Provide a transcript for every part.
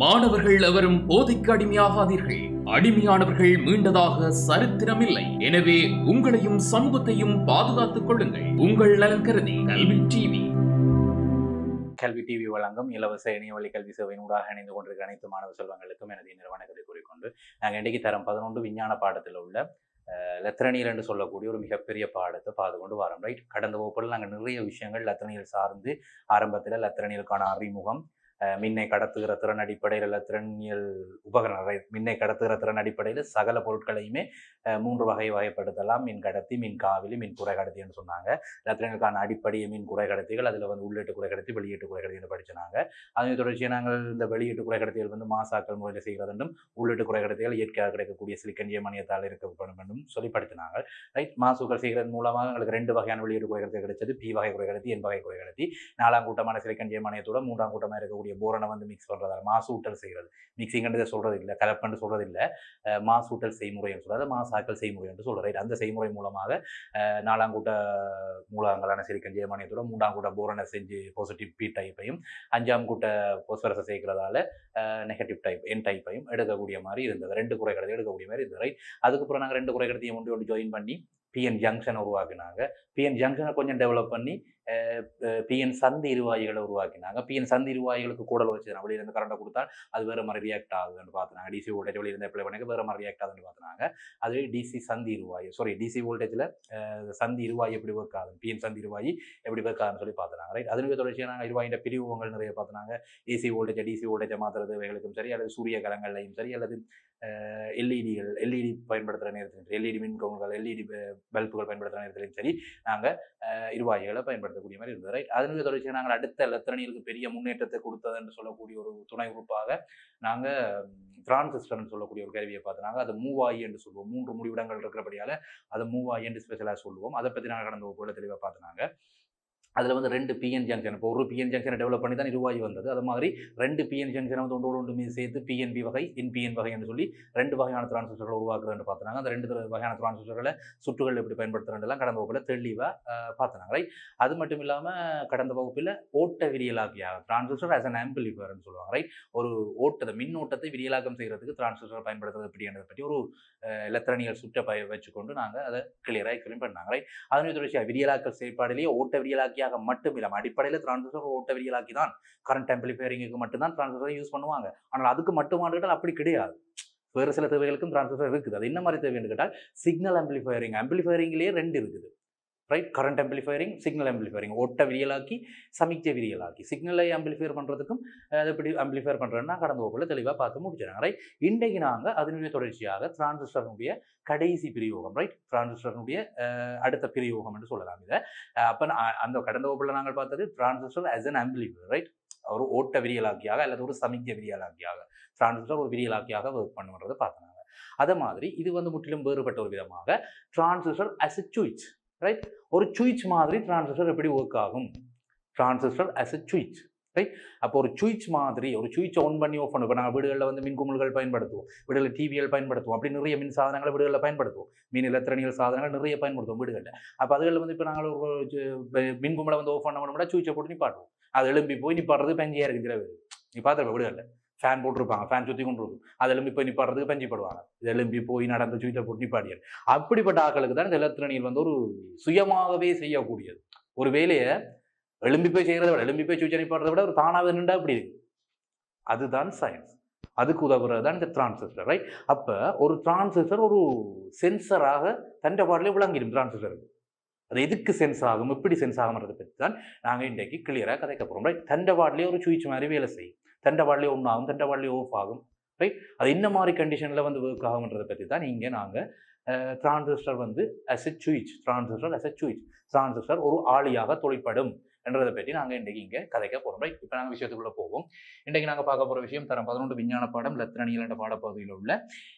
மாணவர்கள் எவரும் போதைக்கு அடிமையாகாதீர்கள். அடிமையானவர்கள் மீண்டதாக சரித்திரமில்லை. எனவே உங்களையும் சமூகத்தையும் பாதுகாத்துக் கொள்ளுங்கள். உங்கள் நலன் கருதி கல்வி டிவி. கல்வி டிவி வழங்கும் இலவச இணையவழி கல்வி சேவையின் ஊடாக இணைந்து கொண்டிருக்கிற அனைத்து மாணவ செல்வங்களுக்கும் எனது நிறுவனத்தை கூறிக்கொண்டு நாங்கள் இன்றைக்கு தரம் 11 விஞ்ஞான பாடத்தில் உள்ள லத்திரனியல் என்று சொல்லக்கூடிய ஒரு மிகப்பெரிய பாடத்தை பார்த்து கொண்டு வரோம். ரைட், கடந்த வகுப்பில் நாங்கள் நிறைய விஷயங்கள் லத்திரனியல் சார்ந்து ஆரம்பத்தில் லத்திரனியலுக்கான அறிமுகம், மின்னை கடத்துகிற திறன் அடிப்படையில் லத்திரனியல் உபகரணங்கள், மின்னை கடத்துகிற திறன் அடிப்படையில் சகல பொருட்களையுமே 3 வகைப்படுத்தலாம். மின் கடத்தி, மின் காவிலி, மின் குறைகடத்தின்னு சொன்னாங்க. லத்திரனியலுக்கான அடிப்படை மின் குறைகடத்திகள், அதில் உள்ளீட்டு குறைகடத்தி, வெளியீட்டு குறைகடத்தின்னு படிச்சினாங்க. அதனை தொடர்ச்சியாக நாங்கள் இந்த வெளியீட்டு குறைகடத்திகள் மாசாக்கள் முறையில் செய்கிறது என்றும், உள்ளீட்டு குறைகடத்திகள் இயற்கையாக கிடைக்கக்கூடிய சிலிக்கன் ஜெர்மானியத்தால் இருக்கப்படும் என்றும் சொல்லி படித்தினாங்க. ரைட், மாசுக்கள் செய்கிறது மூலமாக எங்களுக்கு 2 வகையான வெளியீட்டு குறைகடத்தி கிடைச்சது. பி வகை குறைகடத்தி, என் வகை குறைகடத்தி. 4ஆம் கூட்டமான சிலிக்கன் ஜெர்மானியத்தோட 3ஆம் கூட்டமாக இருக்கக்கூடிய போரனை மிக்ஸ் பண்றதால மாசு ஊட்டல் செய்கிறது. மிக்சிங் சொல்றது இல்லை, கலப்பண்டு சொல்றது இல்லை, மாசு ஊட்டல் செய்முறை என்று சொல்றது, மாசாக்கள் செய்முறை என்று சொல்றது. அந்த செய்முறை மூலமாக 4ஆம் கூட்ட மூலகங்களான சிலிக்கன் ஜெர்மானியத்தோட 3ஆம் கூட்ட போரனை செஞ்சு பாசிட்டிவ் பி டைப்பையும் 5ஆம் கூட்ட போஸ்பரஸை சேர்க்கிறதால நெகட்டிவ் டைப் என் டைப்பையும் எடுக்கக்கூடிய மாதிரி இருந்தது. 2 குறைகடத்தி எடுக்கக்கூடிய மாதிரி இருந்தது. ரைட், அதுக்கப்புறம் நாங்கள் 2 குறைகடத்தையும் ஒன்று ஜாயின் பண்ணி பிஎன் ஜங்ஷன் உருவாக்கினாங்க. பிஎன் ஜங்ஷனை கொஞ்சம் டெவலப் பண்ணி பிஎன் சந்தி இருவாய்களை உருவாக்கினாங்க. பிஎன் சந்தி இருவாய்களுக்கு கூடல் வச்சு வெளியிலேருந்து கரண்டை கொடுத்தால் அது வேறு மாதிரி ரியாக்ட் ஆகுதுன்னு பார்த்தாங்க. டிசி வோல்டேஜ் வெளியிலேருந்து அப்ளை பண்ணி வேறு மாதிரி ரியாக்ட் ஆகுதுன்னு பார்த்தாங்க. அது டிசி வோல்டேஜில் சந்தி இருவாய் எப்படி ஒர்க் ஆகுது, பிஎன் சந்தி இருவாய் எப்படி ஒர்க் ஆகுதுன்னு சொல்லி பார்த்தாங்க. ரைட், அதனுடைய தொடர்ச்சியாக நாங்கள் இருவாயின் பிரிவுகள் நிறைய பார்த்தாங்க. ஏசி வோல்டேஜை டிசி வோல்டேஜை மாற்றுறது வேலைகளுக்கும் சரி, அல்லது சூரிய கலங்கள்லையும் சரி, அல்லது எல்இடி பயன்படுத்துகிற நேரத்திலும், எல்இடி மின்கோன்கள், எல்இடி பல்புகள் பயன்படுத்துகிற நேரத்திலும் சரி, நாங்கள் இருவாய்களை பயன்படுத்தக்கூடிய மாதிரி இருந்தது. ரைட், அதனுடைய தொடர்ச்சியாக நாங்கள் அடுத்த லத்திரனியலுக்கு பெரிய முன்னேற்றத்தை கொடுத்தது என்று சொல்லக்கூடிய ஒரு துணை உறுப்பாக நாங்கள் டிரான்சிஸ்டர்னு சொல்லக்கூடிய ஒரு கருவியை பார்த்தாங்க. அது மூவாயி என்று சொல்லுவோம். 3 முடிவிடங்கள் இருக்கிறபடியால் அது மூவாயி என்று ஸ்பெஷலாக சொல்லுவோம். அதை பற்றி நாங்கள் கடந்த ஒரு தெளிவாக பார்த்தாங்க. அதில் 2 பிஎன் ஜங்ஷன், இப்போ ஒரு பிஎன் ஜங்ஷனை டெவலப் பண்ணி தான் இருவாயு வந்தது. அது மாதிரி 2 பிஎன் ஜங்ஷனை ஒன்று சேர்த்து பிஎன்பி வகை, என்பிஎன் வகை என்று சொல்லி 2 வகையான டிரான்சிஸ்டர்களை உருவாக்குறதுன்னு பார்த்தாங்க. அந்த 2 வகையான டிரான்சிஸ்டர்களை சுற்றுகள் எப்படி பயன்படுத்துறதுலாம் கடந்த வகுப்பில் தெளிவாக பார்த்தாங்க. ரைட், அது மட்டும் இல்லாமல் கடந்த வகுப்பில் ஓட்ட விரியலாக்கியாக டிரான்சிஸ்டர் ஆஸ் அன் ஆம்பிளிஃபயர்னு சொல்லுவாங்க. ரைட், ஒரு மின்னோட்டத்தை விரியலாக்கம் செய்கிறதுக்கு டிரான்சிஸ்டர் பயன்படுத்துறது எப்படின்றதை பற்றி ஒரு லத்திரனியல் சுற்றை வச்சுக்கொண்டு நாங்கள் அதை கிளியராக எக்ஸ்பிளைன் பண்ணாங்க. ரைட், அதனுடைய தொடர்ச்சியாக விரியலாக்கல் செயற்பாடிலேயே ஓட்ட விரியலாக்கியாக மட்டும் இல்லாமல் அடிப்படையில் டிரான்சிஸ்டர் ஓட்ட விரியலாக்கி தான் கரண்ட் ஆம்பிளிஃபயரிங்க்கு மட்டும்தான் டிரான்சிஸ்டர் யூஸ் பண்ணுவாங்க. ஆனால் அதுக்கு மட்டுமானால் அப்படி கிடையாது. வேறு சில தேவைகளுக்கும் டிரான்சிஸ்டர் இருக்குது. அது என்ன மாதிரி தேவைன்னு கேட்டால் சிக்னல் ஆம்பிளிஃபயரிங்லேயே 2 இருக்குது. Right, current amplifying, signal amplifying. ஓட்ட விரியலாக்கி, சமிக்ஞை விரியலாக்கி. சிக்னலை ஆம்பிளிஃபயர் பண்ணுறதுக்கும் அது எப்படி ஆம்பிளிஃபயர் பண்ணுறதுன்னா கடந்த வகுப்பில் தெளிவாக பார்த்து முடிச்சிடாங்க. ரைட், இன்றைக்கு நாங்கள் அதனுடைய தொடர்ச்சியாக டிரான்சிஸ்டருடைய கடைசி பிரயோகம், ரைட், டிரான்சிஸ்டருடைய அடுத்த பிரயோகம் என்று சொல்லலாம். இதை அப்போ அந்த கடந்த வகுப்பில் நாங்கள் பார்த்தது transistor as an amplifier. Right, ஒரு ஓட்ட விரியலாக்கியாக அல்லது ஒரு சமிக்ஞை விரியலாக்கியாக டிரான்சிஸ்டர் ஒரு விரியலாக்கியாக ஒர்க் பண்ணுறது பார்த்தாங்க. அதே மாதிரி இது முற்றிலும் வேறுபட்ட ஒரு விதமாக டிரான்சிஸ்டர் ஆஸ் எ சுவிட்ச். ரைட், ஒரு சுவிட்ச் மாதிரி டிரான்சிஸ்டர் எப்படி ஒர்க் ஆகும், டிரான்சிஸ்டர் ஆஸ் எ சுவிட்ச். ரைட், அப்போ ஒரு சுவிட்ச் மாதிரி, ஒரு சுவிட்சை ஆன் பண்ணி ஆஃப் பண்ணுவோம். இப்போ நாங்கள் வீடுகளில் மின்குமிழ்கள் பயன்படுத்துவோம், வீடுகளில் டிவிகள் பயன்படுத்துவோம், அப்படி நிறைய மின் சாதனங்களை வீடுகளில் பயன்படுத்துவோம். மின் இலத்திரனியல் சாதனங்கள் நிறைய பயன்படுத்துவோம் வீடுகளில். அப்போ அதுகளில் இப்போ நாங்கள் ஒரு மின்குமிழை ஆஃப் பண்ண முடியாது, சுவிட்சை போட்டு நிப்பாட்டுவோம். அது எழும்பி போய் நிப்பாடுறது பெஞ்சியாக இருக்குது. சில பேர் நீ பார்த்துருப்ப வீடுகளில் ஃபேன் போட்டிருப்பாங்க, ஃபேன் சுற்றி கொண்டு இருக்கும், அது எலும்பி போய் நிப்பாடுறதுக்கு பஞ்சு படுவாங்க. இது எலும்பி போய் நடந்த சுவிட்சை போட்டு நிப்பாடியாது. அப்படிப்பட்ட ஆக்களுக்கு தான் இந்த எலக்ட்ரானியல் ஒரு சுயமாகவே செய்யக்கூடியது. ஒரு வேலையை எலும்பி போய் செய்கிறத விட, எலும்பி போய் சுவிட்சை நிப்பாடுறத விட ஒரு தானாக நின்றா அப்படி இருக்கு. அதுதான் சயின்ஸ். அதுக்கு உதவுறது தான் இந்த டிரான்சிஸ்டர். ரைட், அப்போ ஒரு டிரான்சிஸ்டர் ஒரு சென்சராக தண்டை பாடலே விளங்கிடும். டிரான்சிஸ்டருக்கு அது எதுக்கு சென்ஸ் ஆகும், எப்படி சென்ஸ் ஆகும்ன்றதை பற்றி தான் நாங்கள் இன்றைக்கு கிளியராக கதைக்க போகிறோம். ரைட், தண்டவாட்லேயே ஒரு சுவிட்ச் மாதிரி வேலை செய்யும். தண்டவாட்லேயே ஒன்று ஆகும், தண்டவாட்லேயே ஆஃப் ஆகும். ரைட், அது என்ன மாதிரி கண்டிஷனில் ஒர்க் ஆகும்ன்றதை பற்றி தான் இங்கே நாங்கள் டிரான்சிஸ்டர் அஸ் எ சுவிட்ச், டிரான்சிஸ்டர் ஒரு ஆளியாக தொழிற்படும் என்றதை பற்றி நாங்கள் இன்றைக்கு இங்கே கதைக்க போகிறோம். ரைட், இப்போ நாங்கள் விஷயத்துக்குள்ளே போவோம். இன்றைக்கு நாங்கள் பார்க்க போகிற விஷயம் தரம் 11 விஞ்ஞான பாடம் லத்திரனியல் என்ற பாடப்பகுதியில் உள்ள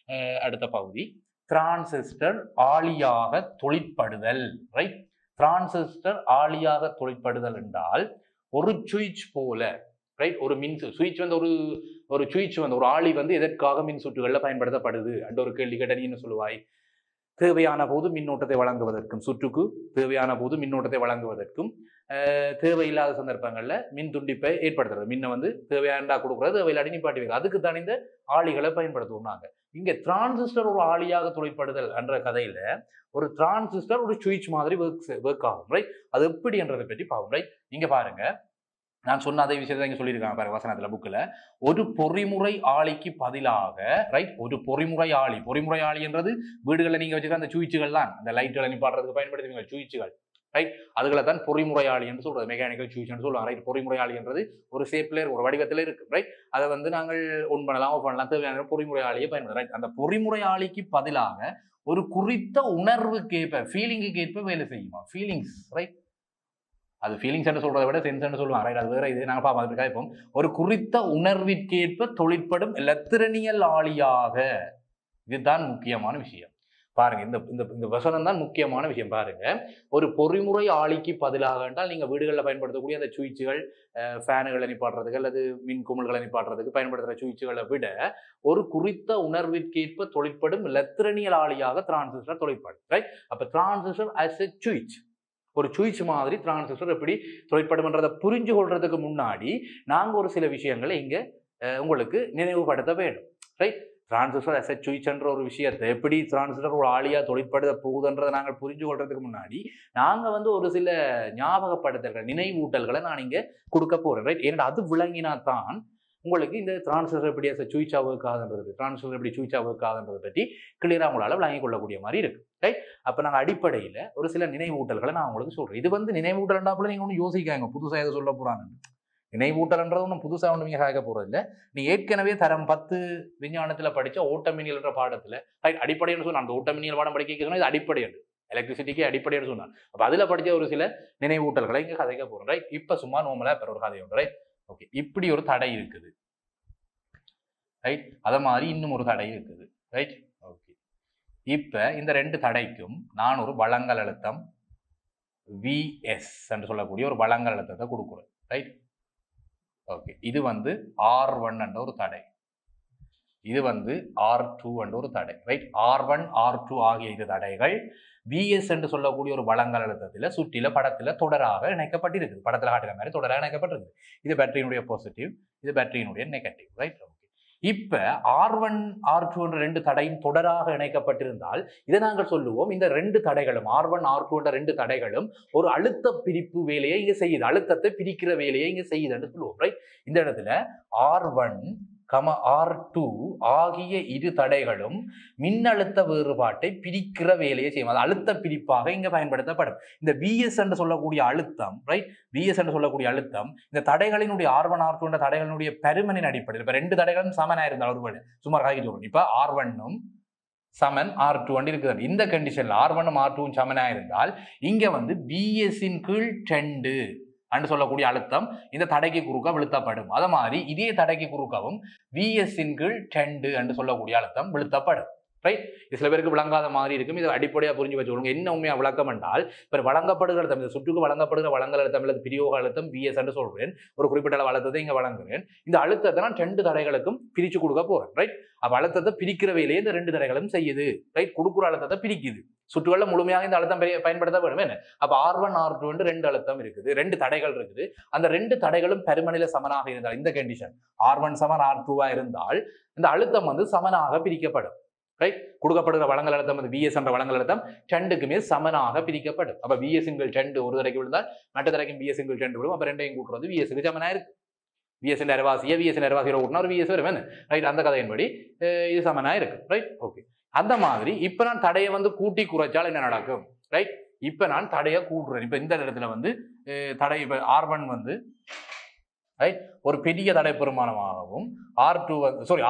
அடுத்த பகுதி, டிரான்சிஸ்டர் ஆளியாக தொழிற்படுதல். ரைட், டிரான்சிஸ்டர் ஆளியாக தொழிற்படுதல் என்றால் ஒரு சுவிட்ச் போல, ரைட், ஒரு மின் சுவிட்ச் ஒரு சுவிட்ச் ஒரு ஆளி எதற்காக மின் சுற்றுகளில் பயன்படுத்தப்படுது என்ற ஒரு கேள்வி கேட்ட நீ என்ன சொல்லுவாய்? தேவையான போது மின்னோட்டத்தை வழங்குவதற்கும், சுற்றுக்கு தேவையான போது மின்னோட்டத்தை வழங்குவதற்கும் தேவையில்லாத சந்தர்ப்பங்கள்ல மின் துண்டிப்பை ஏற்படுத்துறது, மின்னை வந்து தேவையாண்டா கொடுக்குறது, தேவையில்லாடி நிப்பாட்டி வைக்கிறது, அதுக்கு தான் இந்த ஆளிகளை பயன்படுத்துவாங்க. இங்க டிரான்சிஸ்டர் ஒரு ஆளியாக துளைப்படுதல் என்ற கதையில ஒரு டிரான்சிஸ்டர் ஒரு சுவிட்ச் மாதிரி ஒர்க் ஆகும், ரைட்? அது எப்படி என்றதை பற்றி பார்ப்போம், ரைட்? இங்க பாருங்க, நான் சொன்ன அதே விஷயத்தை இங்க சொல்லியிருக்காங்க பாருங்க வசனத்துல புக்ல. ஒரு பொறிமுறை ஆளிக்கு பதிலாக, ரைட், ஒரு பொறிமுறை ஆளி, பொறிமுறை ஆளி என்றது வீடுகளில் நீங்க வச்சுக்க அந்த சுவிட்சுகள் தான், அந்த லைட்டுகளை நிப்பாட்டுறதுக்கு பயன்படுத்துவீங்க சுவிட்சுகள், ரைட்? அதுகளை தான் பொறிமுறை ஆளி என்று சொல்றது, மெக்கானிக்கல் சுவிட்ச் என்று சொல்லுவாங்க, ரைட்? பொறிமுறை ஆளி என்றது ஒரு ஷேப்ல ஒரு வடிவத்தில் இருக்கு, ரைட்? அதை வந்து நாங்கள் ஒன் பண்ணலாம், ஆஃப் பண்ணலாம், தேவையான பொறிமுறை ஆளியை பயன்படுத்த, ரைட்? அந்த பொறிமுறை ஆளிக்கு பதிலாக ஒரு குறித்த உணர்வுக்கு ஏற்ப, ஃபீலிங்குக்கு ஏற்ப வேலை செய்யுமா, ஃபீலிங்ஸ், ரைட்? அது ஃபீலிங்ஸ் என்று சொல்றதை விட சென்ஸ் என்று சொல்லுவாங்க, ரைட்? அது வேற, இது நாங்கள் பார்ப்போம், அதுக்காக இப்போ ஒரு குறித்த உணர்விற்கேற்ப தொழிற்படும் எலக்ட்ரனியல் ஆளியாக, இதுதான் முக்கியமான விஷயம். பாருங்க, இந்த இந்த இந்த வசனம் தான் முக்கியமான விஷயம். பாருங்க, ஒரு பொறிமுறை ஆளிக்கு பதிலாக என்றால் நீங்க வீடுகளில் பயன்படுத்தக்கூடிய அந்த சுவிட்சுகள், ஃபேனுகளை நிப்பாட்டுறதுக்கு அல்லது மின் குமிழ்களை நிப்பாட்டுறதுக்கு பயன்படுத்துகிற சுவிட்சுகளை விட ஒரு குறித்த உணர்விற்கேற்ப தொழிற்படும் எலக்ட்ரனியல் ஆளியாக டிரான்சிஸ்டர் தொழிற்படும், ரைட்? அப்ப டிரான்சிஸ்டர் ஆஸ் எ சுவிட்ச், ஒரு சுவிட்ச் மாதிரி டிரான்சிஸ்டர் எப்படி தொழிற்படும்ன்றதை புரிஞ்சு கொள்றதுக்கு முன்னாடி நாங்க ஒரு சில விஷயங்களை இங்க உங்களுக்கு நினைவுபடுத்த வேண்டும், ரைட்? டிரான்சிஸ்டர் அஸ் எ சுவிட்ச் என்ற ஒரு விஷயத்தை எப்படி டிரான்சிஸ்டர் ஒரு ஆளியா தொழிற்படுத்த போகுதுன்றதை நாங்கள் புரிஞ்சு கொள்றதுக்கு முன்னாடி நாங்க வந்து ஒரு சில ஞாபகப்படுத்தல்கள், நினைவூட்டல்களை நான் இங்க கொடுக்க போறேன், ரைட்? ஏன்னா அது விளங்கினா தான் உங்களுக்கு இந்த டிரான்சிஸ்டர் எப்படி அஸ் எ சுவிட்சா ஒர்க் ஆகுதுன்றது, டிரான்சிஸ்டர் எப்படி சுவிட்சா ஒர்க் ஆகுதுன்றதை பற்றி கிளியரா உங்களால் விளங்கிக் கொள்ளக்கூடிய மாதிரி இருக்கு, ரைட்? அப்ப நாங்கள் அடிப்படையில ஒரு சில நினைவூட்டல்களை நான் உங்களுக்கு சொல்றேன். இது வந்து நினைவூட்டல்ன்றா போல நீங்க ஒன்றும் யோசிக்காங்க புதுசாக எதை சொல்ல போறாங்க. நினைவூட்டல்ன்றது ஒன்றும் புதுசாக ஒன்று நீங்க கேட்க போறது இல்லை. நீ ஏற்கனவே தரம் 10 விஞ்ஞானத்துல படிச்ச ஓட்டமினியல் என்ற பாடத்துல, ரைட், அடிப்படைன்னு சொன்னா, அந்த ஓட்டமினியல் பாடம் படிக்க சொன்னா இது அடிப்படை, எலக்ட்ரிசிட்டிக்கு அடிப்படைன்னு சொன்னாங்க. அப்ப அதுல படிச்ச ஒரு சில நினைவூட்டல்களை இங்க கதைக்க போறோம், ரைட்? இப்ப சும்மா நோமலா பெற ஒரு கதை உண்டு, ரைட்? ஓகே, இப்படி ஒரு தடை இருக்குது, ரைட்? அத மாதிரி இன்னும் ஒரு தடை இருக்குது, ரைட்? ஓகே, இப்ப இந்த ரெண்டு தடைக்கும் நான் ஒரு வழங்கல் அழுத்தம் Vs என்று சொல்லக்கூடிய ஒரு வழங்கல் அழுத்தத்தை கொடுக்குறேன், ரைட்? ஓகே, இது வந்து R1 என்ற ஒரு தடை, இது வந்து R2 என்ற ஒரு தடை, ரைட்? R1 R2 ஆகிய இரு தடைகள் Vs என்று சொல்லக்கூடிய ஒரு வழங்கல் அழுத்தத்துல சுற்றில படத்துல தொடராக இணைக்கப்பட்டிருக்கு, படத்துல காட்டுற மாதிரி தொடராக இணைக்கப்பட்டிருக்கு. இது பேட்டரியினுடைய பாசிட்டிவ், இது பேட்டரியினுடைய நெகட்டிவ், ரைட்? ஓகே, இப்ப R1 R2 என்ற ரெண்டு தடையும் தொடராக இணைக்கப்பட்டிருந்தால் இதை நாங்கள் சொல்லுவோம், இந்த ரெண்டு தடைகளும் R1 R2 என்ற ரெண்டு தடைகளும் ஒரு அழுத்த பிரிப்பு வேலையை இங்க செய்யுது, அழுத்தத்தை பிரிக்கிற வேலையை இங்க செய்யுதுன்னு சொல்லுவோம், ரைட்? இந்த இடத்துல R1 R2 ஆகிய இரு தடைகளும் மின்னழுத்த வேறுபாட்டை பிரிக்கிற வேலையை செய்யும், அது அழுத்த பிரிப்பாக இங்க பயன்படுத்தப்படும். இந்த Vs என்று சொல்லக்கூடிய அழுத்தம், ரைட்? Vs என்று சொல்லக்கூடிய அழுத்தம் இந்த தடைகளினுடைய R1 R2 என்ற தடைகளினுடைய பெருமனின் அடிப்படையில், இப்ப ரெண்டு தடைகளும் சமனா இருந்தால் ஒருவேளை சுமார் காய்ச்சி சொல்றோம், இப்ப R1 சமன் R2 இருக்குது. இந்த கண்டிஷன்ல R1 R2 சமனா இருந்தால் இங்க வந்து Vs இன் கீழ் 2 அன்று சொல்லக்கூடிய அழுத்தம் இந்த தடைக்கு குறுக்க விழுத்தப்படும். அது மாதிரி இதே தடைக்கு குறுக்கவும் Vs இன் கீழ் 2 என்று சொல்லக்கூடிய அழுத்தம் விழுத்தப்படும், ரைட்? சில பேருக்கு விளங்காத மாதிரி இருக்கும், இதை அடிப்படையாக புரிஞ்சு வச்சுக்கொள்ளுங்க. என்ன உண்மையா விளக்கம் என்றால், இப்போ வழங்கப்படுகிற அழுத்தம், இந்த சுற்றுக்கு வழங்கப்படுகிற வழங்கல் அழுத்தம் அல்லது பிரியோக அழுத்தம் Vs என்று சொல்றேன், ஒரு குறிப்பிட்ட அளவு அழுத்தத்தை இங்க வழங்குறேன். இந்த அழுத்தத்தை நான் 2 தடைகளுக்கும் பிரிச்சு கொடுக்க போறேன், ரைட்? அப்ப அழுத்தத்தை பிரிக்கிற வேலையை இந்த 2 தடைகளும் செய்யுது, ரைட்? கொடுக்குற அழுத்தத்தை பிரிக்குது. சுற்றுகள்ல முழுமையாக இந்த அழுத்தம் பயன்படுத்த வேண்டும். என்ன, அப்ப R1 R2 என்று 2 அழுத்தம் இருக்குது, 2 தடைகள் இருக்குது. அந்த 2 தடைகளும் பெருமநில சமனாக இருந்தால், இந்த கண்டிஷன் R1 சமன் R2 இருந்தால் இந்த அழுத்தம் வந்து சமனாக பிரிக்கப்படும், ரைட்? கொடுக்கப்படுகிற வழங்கல் அழுத்தம் வந்து Vs என்ற வழங்கல் அழுத்தம் 2க்குமே சமனாக பிரிக்கப்படும். அப்ப Vs இன்கள் 2 ஒரு தடைக்கு விழுந்தால் மற்ற தடைக்கும் Vs இன்கள் 2 விழும். அப்ப ரெண்டையும் கூட்டுறது Vsக்கு சமனா இருக்கு. Vs அரைவாசியை Vs அரைவாசியோட கூட்டினா ஒரு Vs வரும், ரைட்? அந்த கதையின்படி இது சமனா இருக்கு, ரைட்? ஓகே, அந்த மாதிரி இப்ப நான் தடையை வந்து கூட்டி குறைச்சால் என்ன நடக்கும், ரைட்? இப்ப நான் தடையை கூட்டுறேன். இப்ப இந்த இடத்துல வந்து தடை, இப்ப R1 வந்து ரைட் ஒரு பெரிய தடை பெருமானமாகவும், R2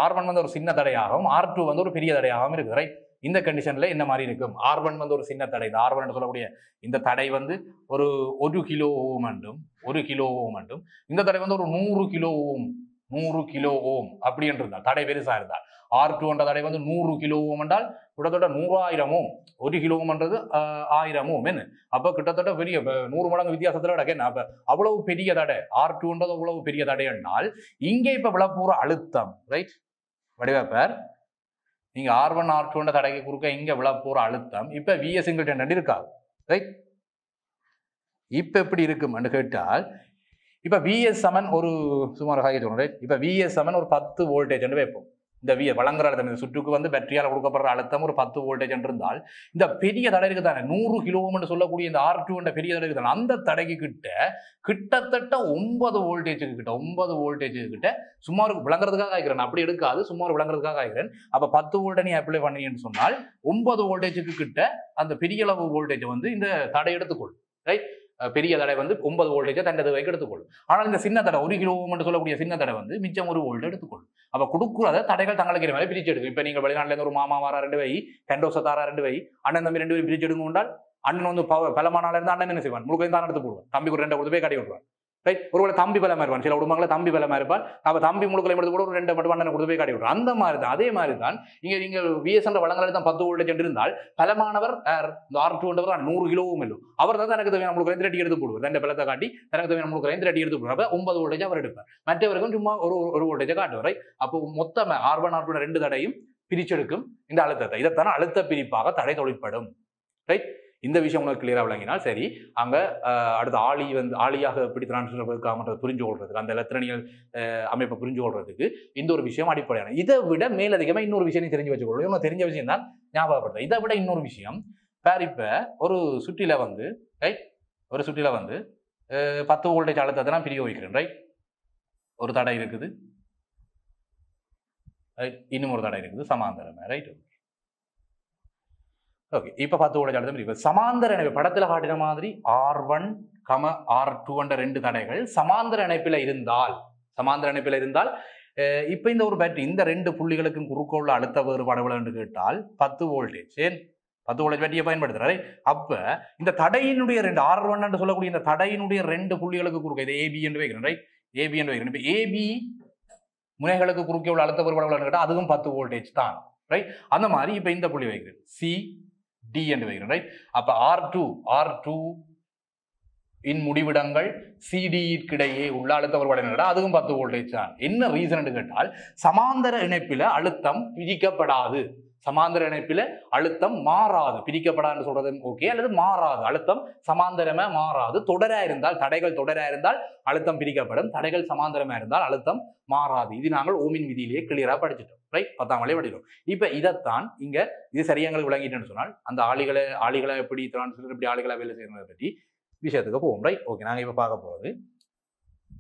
R1 வந்து ஒரு சின்ன தடையாகவும், R2 வந்து ஒரு பெரிய தடையாகவும் இருக்குது, ரைட்? இந்த கண்டிஷன்ல என்ன மாதிரி இருக்கும்? R1 வந்து ஒரு சின்ன தடை, இந்த R1 சொல்லக்கூடிய இந்த தடை வந்து ஒரு 1 கிலோ ஓம் என்றும், 1 கிலோ ஓம் என்றும், இந்த தடை வந்து ஒரு 100 கிலோ ஓம், 100 கிலோ ஓம் அப்படி என்று இருந்தால், தடை பெருசா இருந்தால் R2 என்ற தடை வந்து 100 கிலோ ஓம் என்றால் கிட்டத்தட்ட 100,000 ஓம், 1 கிலோ ஓம் என்றது 1000 ஓம், என்ன அப்ப கிட்டத்தட்ட பெரிய 100 மடங்கு வித்தியாசத்துல என்ன, அப்ப அவ்வளவு பெரிய தடை R2 என்றது அவ்வளவு பெரிய தடை என்றால் இங்கே இப்ப விளப்பூற அழுத்தம், ரைட்? வடிவப்பர் நீங்க R1 R2 என்ற தடைக்கு குறுக்க இங்க விளப்பூற அழுத்தம் இப்ப Vs இன்கள் 2 இருக்காது, ரைட்? இப்போ எப்படி இருக்கும்னு கேட்டால் இப்போ விஎஸ் சமன் ஒரு சுமார் சொல்றேன். இப்போ விஎஸ் சமன் ஒரு 10 வோல்டேஜ் வைப்போம். இந்த வழங்குற அழுத்தம் இந்த சுற்றுக்கு வந்து பேட்டரியால் கொடுக்கப்படுற அழுத்தம் ஒரு 10 வோல்டேஜ் இருந்தால் இந்த பெரிய தடை இருக்கு தானே 100 கிலோமீட்டர் சொல்லக்கூடிய இந்த R2 என்ற பெரிய தடை இருக்கு தானே அந்த தடைக்கு கிட்டத்தட்ட 9 வோல்டேஜுக்கு கிட்ட 9 வோல்டேஜுக்கு கிட்ட சுமார் விளங்குறதுக்காக ஆகிறேன். அப்படி எடுக்காது, சுமார் விளங்குறதுக்காக ஆகிறேன். அப்ப 10 வோல்ட் நீ அப்ளை பண்ணீங்கன்னு சொன்னால் 9 வோல்டேஜுக்கு கிட்ட அந்த பெரிய அளவு வோல்டேஜ் வந்து இந்த தடை எடுத்துக்கொள்ளும். ரைட், பெரிய தடை வந்து 9 வோல்டேஜை தண்டது வைக்க எடுத்துக்கொள்ளும். ஆனால் இந்த சின்ன தடை 1 கிலோ ஓம் சொல்லக்கூடிய சின்ன தடை வந்து மிச்சம் 1 வோல்ட் எடுத்துக்கொள்ளும். அப்ப கொடுக்குறத தடைகள் தங்களுக்கு மேலே பிரிச்சு எடுக்கும். இப்ப நீங்க வெளிநாட்டுல இருந்து ஒரு மாமா வாரா 2 வை, கண்டோச தாரா 2 வை, அண்ணன் தம்பி 2 பேரும் பிரிச்சு எடுங்க கொண்டால் அண்ணன் வந்து பலமானால இருந்து அண்ணன் என்ன செய்வான், முழுக்க தான் எடுத்து போடுவான். தம்பிக்கு ஒரு 2 கொடுத்து போய் கட்டி விட்டுருவான். ரைட், ஒருவேளை தம்பி பலமா இருப்பான், சில குடும்பங்கள தம்பி பலமா இருப்பான். அப்ப தம்பி முழுக்கலை எடுத்து கூட ஒரு 2 மட்டும் அண்ணனை கொடுத்து போய் கட்டி விட்டுருவான். அந்த மாதிரி தான், அதே மாதிரி தான் இங்க நீங்க விஎஸ்என் வழங்கல தான் 10 வோல்டேஜ் இருந்தால் பலமானவர் இந்த R2 100 கிலோவும் இல்லை, அவர் தான் எனக்கு தேவையான முழுக்க ரெட்டி எடுத்து போடுவார். ரெண்டு பலத்தை காட்டி எனக்கு தேவையான முழுக்க ரெட்டி எடுத்து போடுவார். அப்ப 9 வோல்டேஜ் அவர் எடுப்பார். மற்றவருக்கும் சும்மா ஒரு வோல்டேஜை காட்டுவார். ரைட், அப்போ மொத்தமா R1 R2 2 தடையும் பிரிச்செடுக்கும் இந்த அழுத்தத்தை. இதைத்தான அழுத்த பிரிப்பாக தடை தொழிற்படும். ரைட், இந்த விஷயம் உனக்கு கிளியரா விளங்கினால் சரி. அங்க அடுத்த ஆளியாக எப்படி டிரான்ஸ்ஃபர் புரிஞ்சு கொள்றதுக்கு, அந்த எலக்ட்ரானியல் அமைப்பை புரிஞ்சு கொள்றதுக்கு இந்த ஒரு விஷயம் அடிப்படையான. இதை விட மேலதிகமா இன்னொரு விஷயம் தெரிஞ்சு வச்சுக்கொள்ளும். இவங்க தெரிஞ்ச விஷயம் தான் ஞாபகப்படுத்த. இதை விட இன்னொரு விஷயம் வேற, இப்ப ஒரு சுற்றில வந்து ரைட், ஒரு சுற்றில வந்து 10 வோல்டேஜ் அழுத்தத்தை நான் பிரயோகிக்கிறேன். ரைட், ஒரு தடை இருக்குது, இன்னும் ஒரு தடை இருக்குது சமாந்தரமே. Right, okay. இப்ப 10 வோல்டேஜ் அழுத்தம் சமாந்தர இணைப்பு படத்துல காட்டின மாதிரி R1, R2 என்ற 2 தடைகள் சமாந்தர இணைப்பில் இருந்தால் இப்ப இந்த ஒரு பேட்டரி இந்த 2 புள்ளிகளுக்கும் குறுக்கோள்ள அழுத்த வேறுபாடு என்று கேட்டால் 10 வோல்டேஜ் 10 வோல்டேஜ் பேட்டரியை பயன்படுத்துறாரு. அப்ப இந்த தடையினுடைய 2 R1 என்று சொல்லக்கூடிய இந்த தடையினுடைய 2 புள்ளிகளுக்கு குறுக்க, இது AB என்று வைக்கிறேன். ரைட், AB என்று வைக்கிறேன். இப்ப AB முனைகளுக்கு குறுக்கே உள்ள அழுத்த வேறுபாடு கேட்டால் அதுவும் 10 வோல்டேஜ் தான். ரைட், அந்த மாதிரி இப்ப இந்த புள்ளி வைக்கிறேன் CD என்று வைக்கிறேன். ரைட், அப்ப R2 இன் முடிவிடங்கள் CD-க்கிடையே உள்ள அழுத்த வேறுபாடு அதுவும் 10 வோல்டேஜ் தான். என்ன ரீசன் என்று கேட்டால் சமாந்தர இணைப்பில அழுத்தம் பிரிக்கப்படாது, சமாந்தர இணைப்பில அழுத்தம் மாறாது. பிரிக்கப்படாது சொல்றது ஓகே, அல்லது மாறாது, அழுத்தம் சமாந்தரமா மாறாது. தொடரா இருந்தால், தடைகள் தொடரா இருந்தால் அழுத்தம் பிரிக்கப்படும், தடைகள் சமாந்தரமா இருந்தால் அழுத்தம் மாறாது. இது நாங்கள் ஓமின் விதியிலேயே கிளியரா படிச்சிட்டோம். ரைட், 10ஆம் வரை படிக்கிறோம். இப்ப இதைத்தான் இங்க இது சரியாங்களுக்கு விளங்கிட்டேன்னு சொன்னால் அந்த ஆளிகளை எப்படி டிரான்சிஸ்டர் எப்படி ஆளிகளை வேலை செய்யறதை பற்றி விஷயத்துக்கு போவோம். Right, okay. நாங்க இப்ப பார்க்க போறது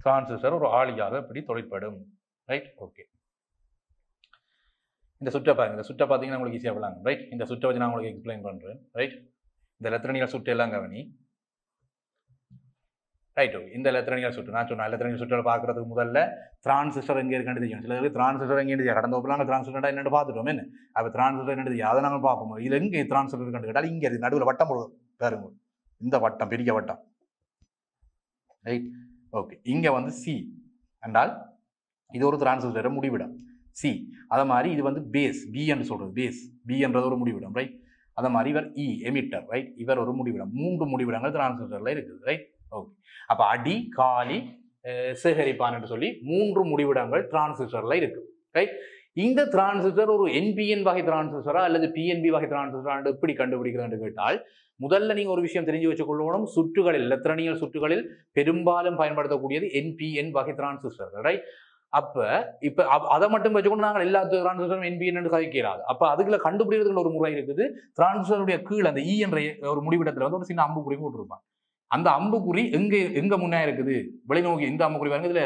டிரான்சிஸ்டர் ஒரு ஆளியாக எப்படி தொழிற்படும். Right, okay. இந்த சுற்றை பாருங்க, இந்த சுற்றை பார்த்தீங்கன்னா உங்களுக்கு ஈஸியாக விளங்கும். ரைட், இந்த சுற்றை வச்சு நான் உங்களுக்கு எக்ஸ்பிளைன் பண்றேன். ரைட், இந்த எலக்ட்ரானிக்கல் சுற்று எல்லாம் கவனி. Right, okay. இந்த எலக்ட்ரானிக்கல் சுற்று நான் சொன்னேன். எலக்ட்ரானிக்கல் சுற்றை பார்க்கறதுக்கு முதல்ல டிரான்சிஸ்டர் எங்கே இருக்குன்னு தெரியும். சில டிரான்சிஸ்டர் எங்கே தெரியும், கடந்த வகுப்புல டிரான்சிஸ்டர் என்னென்னு பார்த்துட்டோம். என்ன அப்போ டிரான்சிஸ்டர் என்ன தெரியும், அதை நாங்கள் பார்ப்போம். இதில் எங்கே டிரான்சிஸ்டர் இருக்குன்னு கேட்டால் இங்கே இருக்கு, நடுவில் வட்டம் பாருங்க, இந்த வட்டம் பெரிய வட்டம். Right, okay. இங்க வந்து சி என்றால் இது ஒரு டிரான்சிஸ்டர் முடிவிடம் சி. அதே மாதிரி இது வந்து பேஸ் பி என்று சொல்றது, பேஸ் பி என்றது ஒரு முடிவிடம். ரைட், அதே மாதிரி இவர் இ எமிட்டர். ரைட், இவர் ஒரு முடிவிடம். 3 முடிவிடங்கள் டிரான்சிஸ்டர்ல இருக்குது. Right, okay. அப்ப அடி காலி சேகரிப்பான் என்று சொல்லி 3 முடிவிடங்கள் டிரான்சிஸ்டர்ல இருக்கு. ரைட், இந்த டிரான்சிஸ்டர் ஒரு என்பிஎன் வகை டிரான்சிஸ்டரா அல்லது பிஎன்பி வகை டிரான்சிஸ்டரா எப்படி கண்டுபிடிக்கிறது கேட்டால் முதல்ல நீங்க ஒரு விஷயம் தெரிஞ்சு வச்சுக்கொள்ளணும். சுற்றுகளில் எலக்ட்ரானியல் சுற்றுகளில் பெரும்பாலும் பயன்படுத்தக்கூடியது என்பிஎன் வகை டிரான்சிஸ்டர். ரைட், இப்ப அதை மட்டும் வச்சுக்கொண்டு நாங்கள் எல்லா டிரான்சிஸ்டரும் என்பிஎன் கதைக்கிறாது. அப்ப அதுக்குள்ள கண்டுபிடிக்கிறதுல ஒரு முறை இருக்குது. டிரான்சிஸ்டருடைய கீழே அந்த இ என்ற ஒரு முடிவிடத்துல வந்து ஒரு சின்ன அம்புக்குறி போட்டிருப்பாங்க. அந்த அம்புக்குறி எங்க முன்னே இருக்குது, வெளிநோக்கி. இந்த அம்புக்குறி பாருங்க, இதுல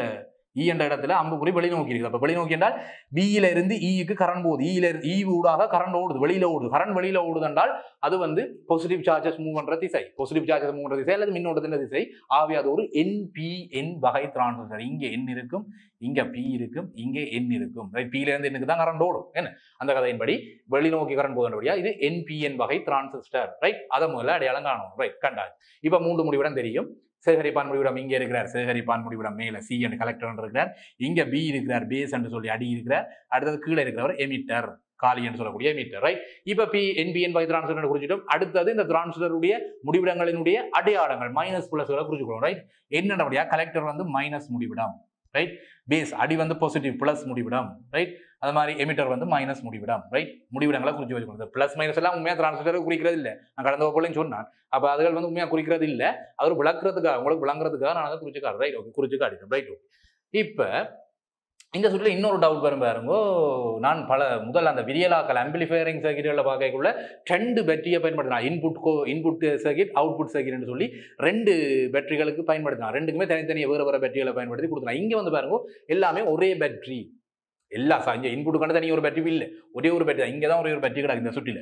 இ என்ற இடத்துல அம்புக்குறி வெளிநோக்கி இருக்குது. அப்ப வெளிநோக்கி என்றால் பியில இருந்து இக்கு கரண்ட் போகுது, இ ஊடாக கரண்ட் ஓடுது, வெளியில ஓடுது. கரண்ட் வெளியில ஓடுது என்றால் அது வந்து பாசிட்டிவ் சார்ஜஸ் மூவ் பண்ற திசை, பாசிட்டிவ் சார்ஜஸ் மூவ் பண்ற திசை அல்லது மின்னோட்டத்தின் திசை. ஆகவே அது ஒரு என்பிஎன் வகை டிரான்சிஸ்டர். இங்க என் இருக்கும், இங்க பி இருக்கும், இங்க என் இருக்கும். ரைட், பியில இருந்து என்னுக்கு தான் கரண்ட் ஓடும். என்ன அந்த கதையின்படி வெளிநோக்கி கரண்ட் போகின்றபடியா இது என்பிஎன் வகை டிரான்சிஸ்டர். ரைட், அதை முதல்ல அடையாளம் காணணும். ரைட், கண்டாது. இப்ப 3 முடிவிடம் தெரியும். சேகரிப்பான் முடிவிடம் இங்க இருக்கிறார், சேகரிப்பான் முடிவிடம் மேல சி என்று கலெக்டர் இருக்கிறார். இங்க பி இருக்கிறார், பேஸ் என்று சொல்லி அடி இருக்கிறார். அடுத்தது கீழே இருக்கிறவர் எமிட்டர், காலி என்று சொல்லக்கூடிய எமிட்டர். ரைட், இப்ப பி என்பிஎன் வகை டிரான்சிஸ்டர் குறிச்சிட்டோம். அடுத்தது இந்த டிரான்சிஸ்டருடைய முடிவிடங்களினுடைய அடையாளங்கள் மைனஸ் பிளஸ்களை குறிச்சுக்கணும். ரைட், என்னபடியா கலெக்டர் வந்து மைனஸ் முடிவிடம். ரைட், பேஸ் அடி வந்து பாசிட்டிவ் பிளஸ் முடிவிடம். ரைட், அது மாதிரி எமிட்டர் வந்து மைனஸ் முடிவிடம், ரைட்? முடிவிடங்களை குறிச்சு வச்சுக்கணும். பிளஸ் மைனஸ் எல்லாம் உண்மையாக டிரான்சிஸ்டரை குறிக்கிறது இல்லை. நான் கடந்த வகுப்புலையும் சொன்னான். அப்போ அதுகள் வந்து உண்மையாக குறிக்கிறது இல்லை. அது ஒரு விளக்குறதுக்காக, உங்களுக்கு விளங்குறதுக்காக நான் அதை குறிச்சு காட்டுறேன், ரைட்? ஓகே, குறிச்சு காட்டிட்டேன், ரைட்? ஓகே. இப்போ இந்த சுற்றில் இன்னொரு டவுட் வரும் பாருங்கோ. நான் முதல்ல அந்த விரியலாக்கல் ஆம்பிளிஃபயரிங் சர்க்கிட்களில் பார்க்கக்குள்ள 2 பேட்டரியை பயன்படுத்தினான். இன்புட் சர்க்கிட், அவுட்புட் சர்க்கிட்னு சொல்லி 2 பேட்டரிகளுக்கு பயன்படுத்தினான். ரெண்டுக்குமே தனித்தனியாக வேறு பேட்டரிகளை பயன்படுத்தி கொடுத்துனான். இங்கே வந்து பாருங்க எல்லாமே ஒரே பேட்டரி. இங்கே இன்புட் கண்டு தனி ஒரு பேட்டரி இல்லை, ஒரே ஒரு பேட்டரி தான். இங்கே தான் ஒரே ஒரு பேட்டரி கிடக்கு இந்த சுற்றில.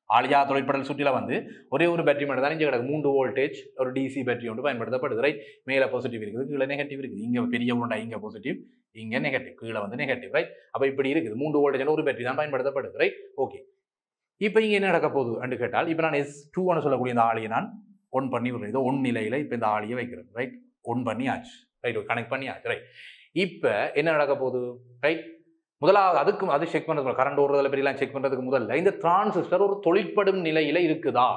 ஆலியா தொழிற்படல் சுற்றில வந்து ஒரே ஒரு பேட்டரி மட்டும் தான் இங்கே கிடக்கு. 3 வோல்டேஜ் ஒரு டிசி பேட்டரி ஒன்று பயன்படுத்தப்படுது, ரைட்? மேலே பாசிட்டிவ் இருக்குது, கீழே நெகட்டிவ் இருக்குது. இங்கே பெரிய உண்டா, இங்கே பாசிட்டிவ், இங்கே நெகட்டிவ், கீழே வந்து நெகட்டிவ், ரைட்? அப்போ இப்படி இருக்குது. 3 வோல்டேஜ் ஒரு பேட்டரி தான் பயன்படுத்தப்படுது, ரைட்? ஓகே. இப்போ இங்கே என்ன நடக்க போகுது என்று கேட்டால், இப்போ நான் S2 சொல்லக்கூடிய இந்த ஆளியை நான் ஒன் பண்ணி விடுறேன். இதோ 1 நிலையில் இப்போ இந்த ஆளியை வைக்கிறேன், ரைட்? ஒன் பண்ணி ஆச்சு, ரைட்? கனெக்ட் பண்ணி ஆச்சு, ரைட்? இப்போ என்ன நடக்க போகுது, ரைட்? முதலாவது அதுக்கு அது செக் பண்ணுறது, கரண்ட் ஓடுறதுல பெரியலாம் செக் பண்ணுறதுக்கு முதல்ல இந்த டிரான்சிஸ்டர் ஒரு தொழிற்படும் நிலையில் இருக்குதா,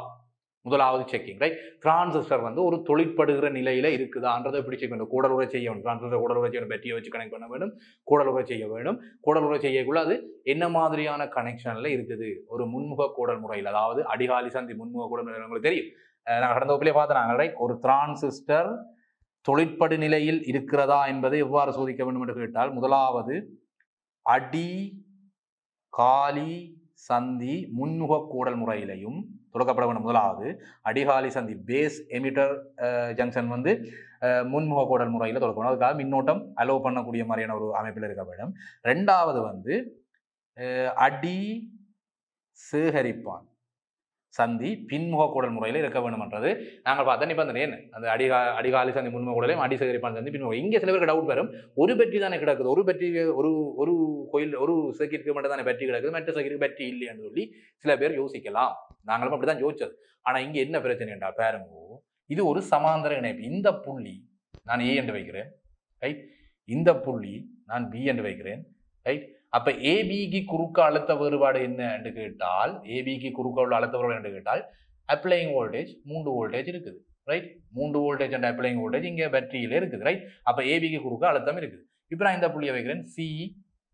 முதலாவது செக்கிங், ரைட்? டிரான்சிஸ்டர் வந்து ஒரு தொழிற்படுகிற நிலையில் இருக்குதான்றதை எப்படி செக் பண்ணணும்? கூடலுறை செய்ய வேண்டும். டிரான்சிஸ்டர் கூடலுறை செய்யணும், பேட்டரியை வச்சு கனெக்ட் பண்ண வேண்டும், கூடலுறை செய்ய வேண்டும். கூடலுறை செய்யக்குள்ள அது என்ன மாதிரியான கனெக்ஷனில் இருக்குது? ஒரு முன்முக கூடல் முறையில், அதாவது அடிகாலி சந்தி முன்முக கூடல் முறையில். உங்களுக்கு தெரியும், நாங்கள் கடந்த வகுப்பிலே பார்த்தோம், ரைட்? ஒரு டிரான்சிஸ்டர் தொழிற்படு நிலையில் இருக்கிறதா என்பதை எவ்வாறு சோதிக்க வேண்டும் என்று கேட்டால், முதலாவது அடி காலி சந்தி முன்முக கூடல் முறையிலையும் தொடக்கப்பட வேண்டும். முதலாவது அடிகாலி சந்தி பேஸ் எமிட்டர் ஜங்ஷன் வந்து முன்முக கூடல் முறையில் தொடக்கணும். அதுக்காக மின்னோட்டம் அலோவ் பண்ணக்கூடிய மாதிரியான ஒரு அமைப்பில் இருக்க வேண்டும். ரெண்டாவது வந்து அடி சேகரிப்பான் சந்தி பின்முக கூடல் முறையில் இருக்க வேண்டும்ன்றது நாங்கள் பார்த்த நிபந்தனை. என்ன அந்த அடிகாலி சந்தி முன்முக கூடலையும் அடி சேகரிப்பான் சந்தி பின்முக. இங்கே சில பேருக்கு டவுட் வரும், ஒரு பேட்டரி தானே கிடக்குது, ஒரு பேட்டரி ஒரு கோயில் ஒரு சர்க்கிட்க்கு மட்டும் தானே பேட்டரி கிடக்குது, மற்ற சர்க்கிட்க்கு பேட்டரி இல்லைன்னு சொல்லி சில பேர் யோசிக்கலாம். நாங்களும் அப்படிதான் யோசிச்சது. ஆனால் இங்கே என்ன பிரச்சனை என்றால் பாருங்க, இது ஒரு சமாந்தர இணைப்பு. இந்த புள்ளி நான் ஏ என்று வைக்கிறேன், ரைட்? இந்த புள்ளி நான் பி என்று வைக்கிறேன், ரைட்? அப்ப ஏபிக்கு குறுக்க அழுத்த வேறுபாடு என்ன என்று கேட்டால், ஏபிக்கு குறுக்க உள்ள அழுத்த வேறுபாடு என்று கேட்டால் அப்ளைங் வோல்டேஜ் 3 வோல்டேஜ் இருக்குது, ரைட்? 3 வோல்டேஜ் அண்ட் அப்ளைங் வோல்டேஜ் இங்கே பேட்டரியில இருக்குது, ரைட்? அப்ப ஏபிக்கு குறுக்க அழுத்தம் இருக்குது. இப்போ நான் இந்த புள்ளியை வைக்கிறேன் சி,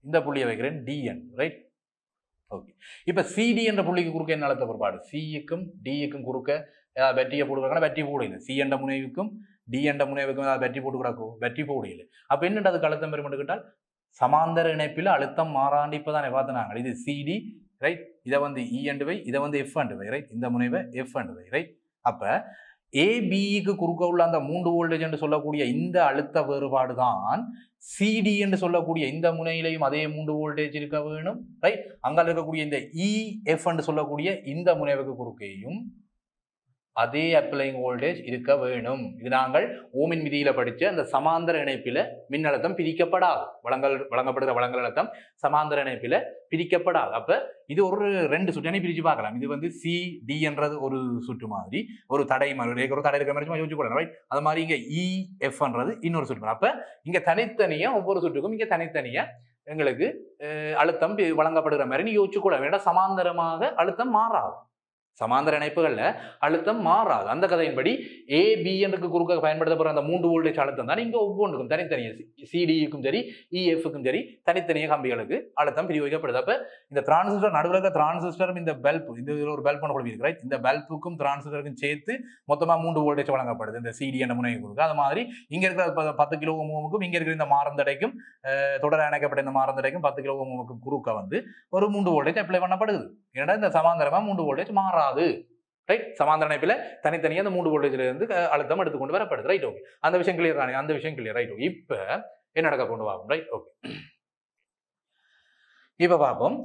இந்த புள்ளியை வைக்கிறேன் டிஎன், ரைட்? ஓகே. இப்போ சிடி என்ற புள்ளிக்கு குறுக்க என்ன அழுத்த வேறுபாடு? சிக்கும் டிக்கும் குறுக்க ஏதாவது பேட்டரியை போடுறாங்கன்னா பேட்டரி போட இல்லை. சி என்ற முனைவுக்கும் டி என்ற முனைவுக்கும் ஏதாவது பேட்டரி போட்டு கிடக்கும், பேட்டரி போட இல்லை. அப்போ என்னென்று அதுக்கு அழுத்தம் பெறும் என்று கேட்டால், சமாந்தர இணைப்பில் அழுத்தம் மாறாண்டி இப்போதான் பார்த்துனாங்க. இது சிடி, ரைட்? இதை வந்து இ அண்டு வை, இதை வந்து எஃப் அண்டு வை, ரைட்? இந்த முனைவை எஃப் அண்டு வை, ரைட்? அப்ப ஏபிக்கு குறுக்க உள்ள அந்த 3 வோல்டேஜ் என்று சொல்லக்கூடிய இந்த அழுத்த வேறுபாடு தான் சிடி என்று சொல்லக்கூடிய இந்த முனையிலையும் அதே 3 வோல்டேஜ் இருக்க வேணும், ரைட்? அங்கால இருக்கக்கூடிய இந்த இஎஃப் என்று சொல்லக்கூடிய இந்த முனைவுக்கு குறுக்கையும் அதே அப்ளைங் வோல்டேஜ் இருக்க வேணும். இது நாங்கள் ஓமின் விதியில படிச்ச அந்த சமாந்தர இணைப்பில மின்னழுத்தம் பிரிக்கப்படாது. வழங்கப்படுகிற வழங்கல் அழுத்தம் சமாந்தர இணைப்பில பிரிக்கப்படாது. அப்ப இது ஒரு 2 சுற்றனை பிரிச்சு பார்க்கலாம். இது வந்து சி டி என்றது ஒரு சுற்று மாதிரி, ஒரு தடை மாதிரி, ஒரு தடை இருக்க மாதிரி யோசிச்சு கொள்ளலாம், ரைட்? அது மாதிரி இங்க இஎஃப் என்றது இன்னொரு சுற்று. அப்ப இங்க தனித்தனியா ஒவ்வொரு சுற்றுக்கும் இங்க தனித்தனியா எங்களுக்கு அழுத்தம் வழங்கப்படுகிற மாதிரி நீ யோசிச்சு கொள்ள வேண்டாம். சமாந்தரமாக அழுத்தம் மாறாது, சமாந்தர இணைப்புகள்ல அழுத்தம் மாறாது. அந்த கதையின்படி ஏபிஎனுக்கு குறுக்க பயன்படுத்தப்படுற அந்த 3 வோல்டேஜ் அழுத்தம் தான் இங்க ஒவ்வொன்றுக்கும் தனித்தனியா சிடிக்கும் சரி இஎஃப்க்கும் சரி தனித்தனிய கம்பிகளுக்கு அழுத்தம் பிரிவுபடுது. அப்ப இந்த டிரான்சிஸ்டர் நடுவில் இருக்க டிரான்சிஸ்டரும் இந்த பல்ப், இந்த ஒரு பல்ப் ஒன்று இருக்கு, ரைட்? இந்த பல்புக்கும் டிரான்சிஸ்டருக்கும் சேர்த்து மொத்தமா 3 வோல்டேஜ் வழங்கப்படுது இந்த சிடி என்ற முனைவு குறுக்க. அது மாதிரி இங்க இருக்கிற 10 கிலோ ஓமுக்கும் இங்க இருக்கிற இந்த மாறந்தடைக்கும் தொடர இணைக்கப்பட்ட இந்த மாறந்தடைக்கும் 10 கிலோ ஓமுக்கு குறுக்க வந்து ஒரு 3 வோல்டேஜ் அப்ளை பண்ணப்படுது. ஏன்னா இந்த சமாந்தரமா 3 வோல்டேஜ் மாறாது, ரைட்? சமாந்தர இணைப்பில தனித்தனியா அந்த 3 வோல்டேஜ்ல இருந்து அழுத்தம் எடுத்துக்கொண்டு வரப்படுது, ரைட்? ஓகே, அந்த விஷயம் கிளியர் தானே? அந்த விஷயம் கிளியர், ரைட்? இப்ப என்ன நடக்க கொண்டு வாங்க, ரைட்? ஓகே, இப்ப பார்ப்போம்.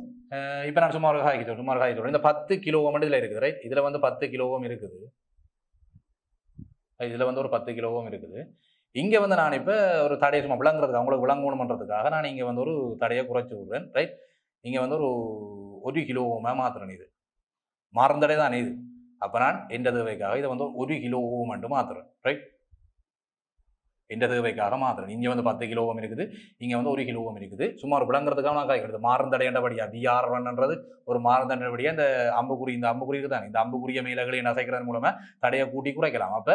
இப்ப நான் சுமார் காய்க்கு இந்த 10 கிலோ ஓம் இதுல இருக்குது, ரைட்? இதுல வந்து 10 கிலோ ஓம் இருக்குது, இதுல வந்து ஒரு 10 கிலோ ஓம் இருக்குது. இங்க வந்து நான் இப்ப ஒரு தடையை சும்மா விளங்குறதுக்கு, அவங்களுக்கு விளங்கணும் பண்றதுக்காக நான் இங்க வந்து ஒரு தடையை குறைச்சு விடுறேன், ரைட்? இங்க வந்து ஒரு 1 கிலோ ஓமா மாத்திரன், இது மாறந்தடை தான் இது. அப்ப நான் எந்த தேவைக்காக இதை வந்து 1 கிலோ ஓம் மட்டும் மாத்துறேன், ரைட்? எந்த தேவைக்காக மாத்திரன். இங்க வந்து 10 கிலோ ஓம் இருக்குது, இங்க வந்து 1 கிலோ ஓம் இருக்குது. சும்மா ஒரு விளங்குறதுக்காக நான் காய்க்கிறது. மாறந்தடைன்றபடியா VR1 ஒரு மாறந்தடைபடியா இந்த அம்புக்குறி, இந்த அம்புக்குறி இருக்குதானே, இந்த அம்புக்குரிய மேலகளை நசைக்கிறது மூலமா தடையை கூட்டி குறைக்கலாம். அப்ப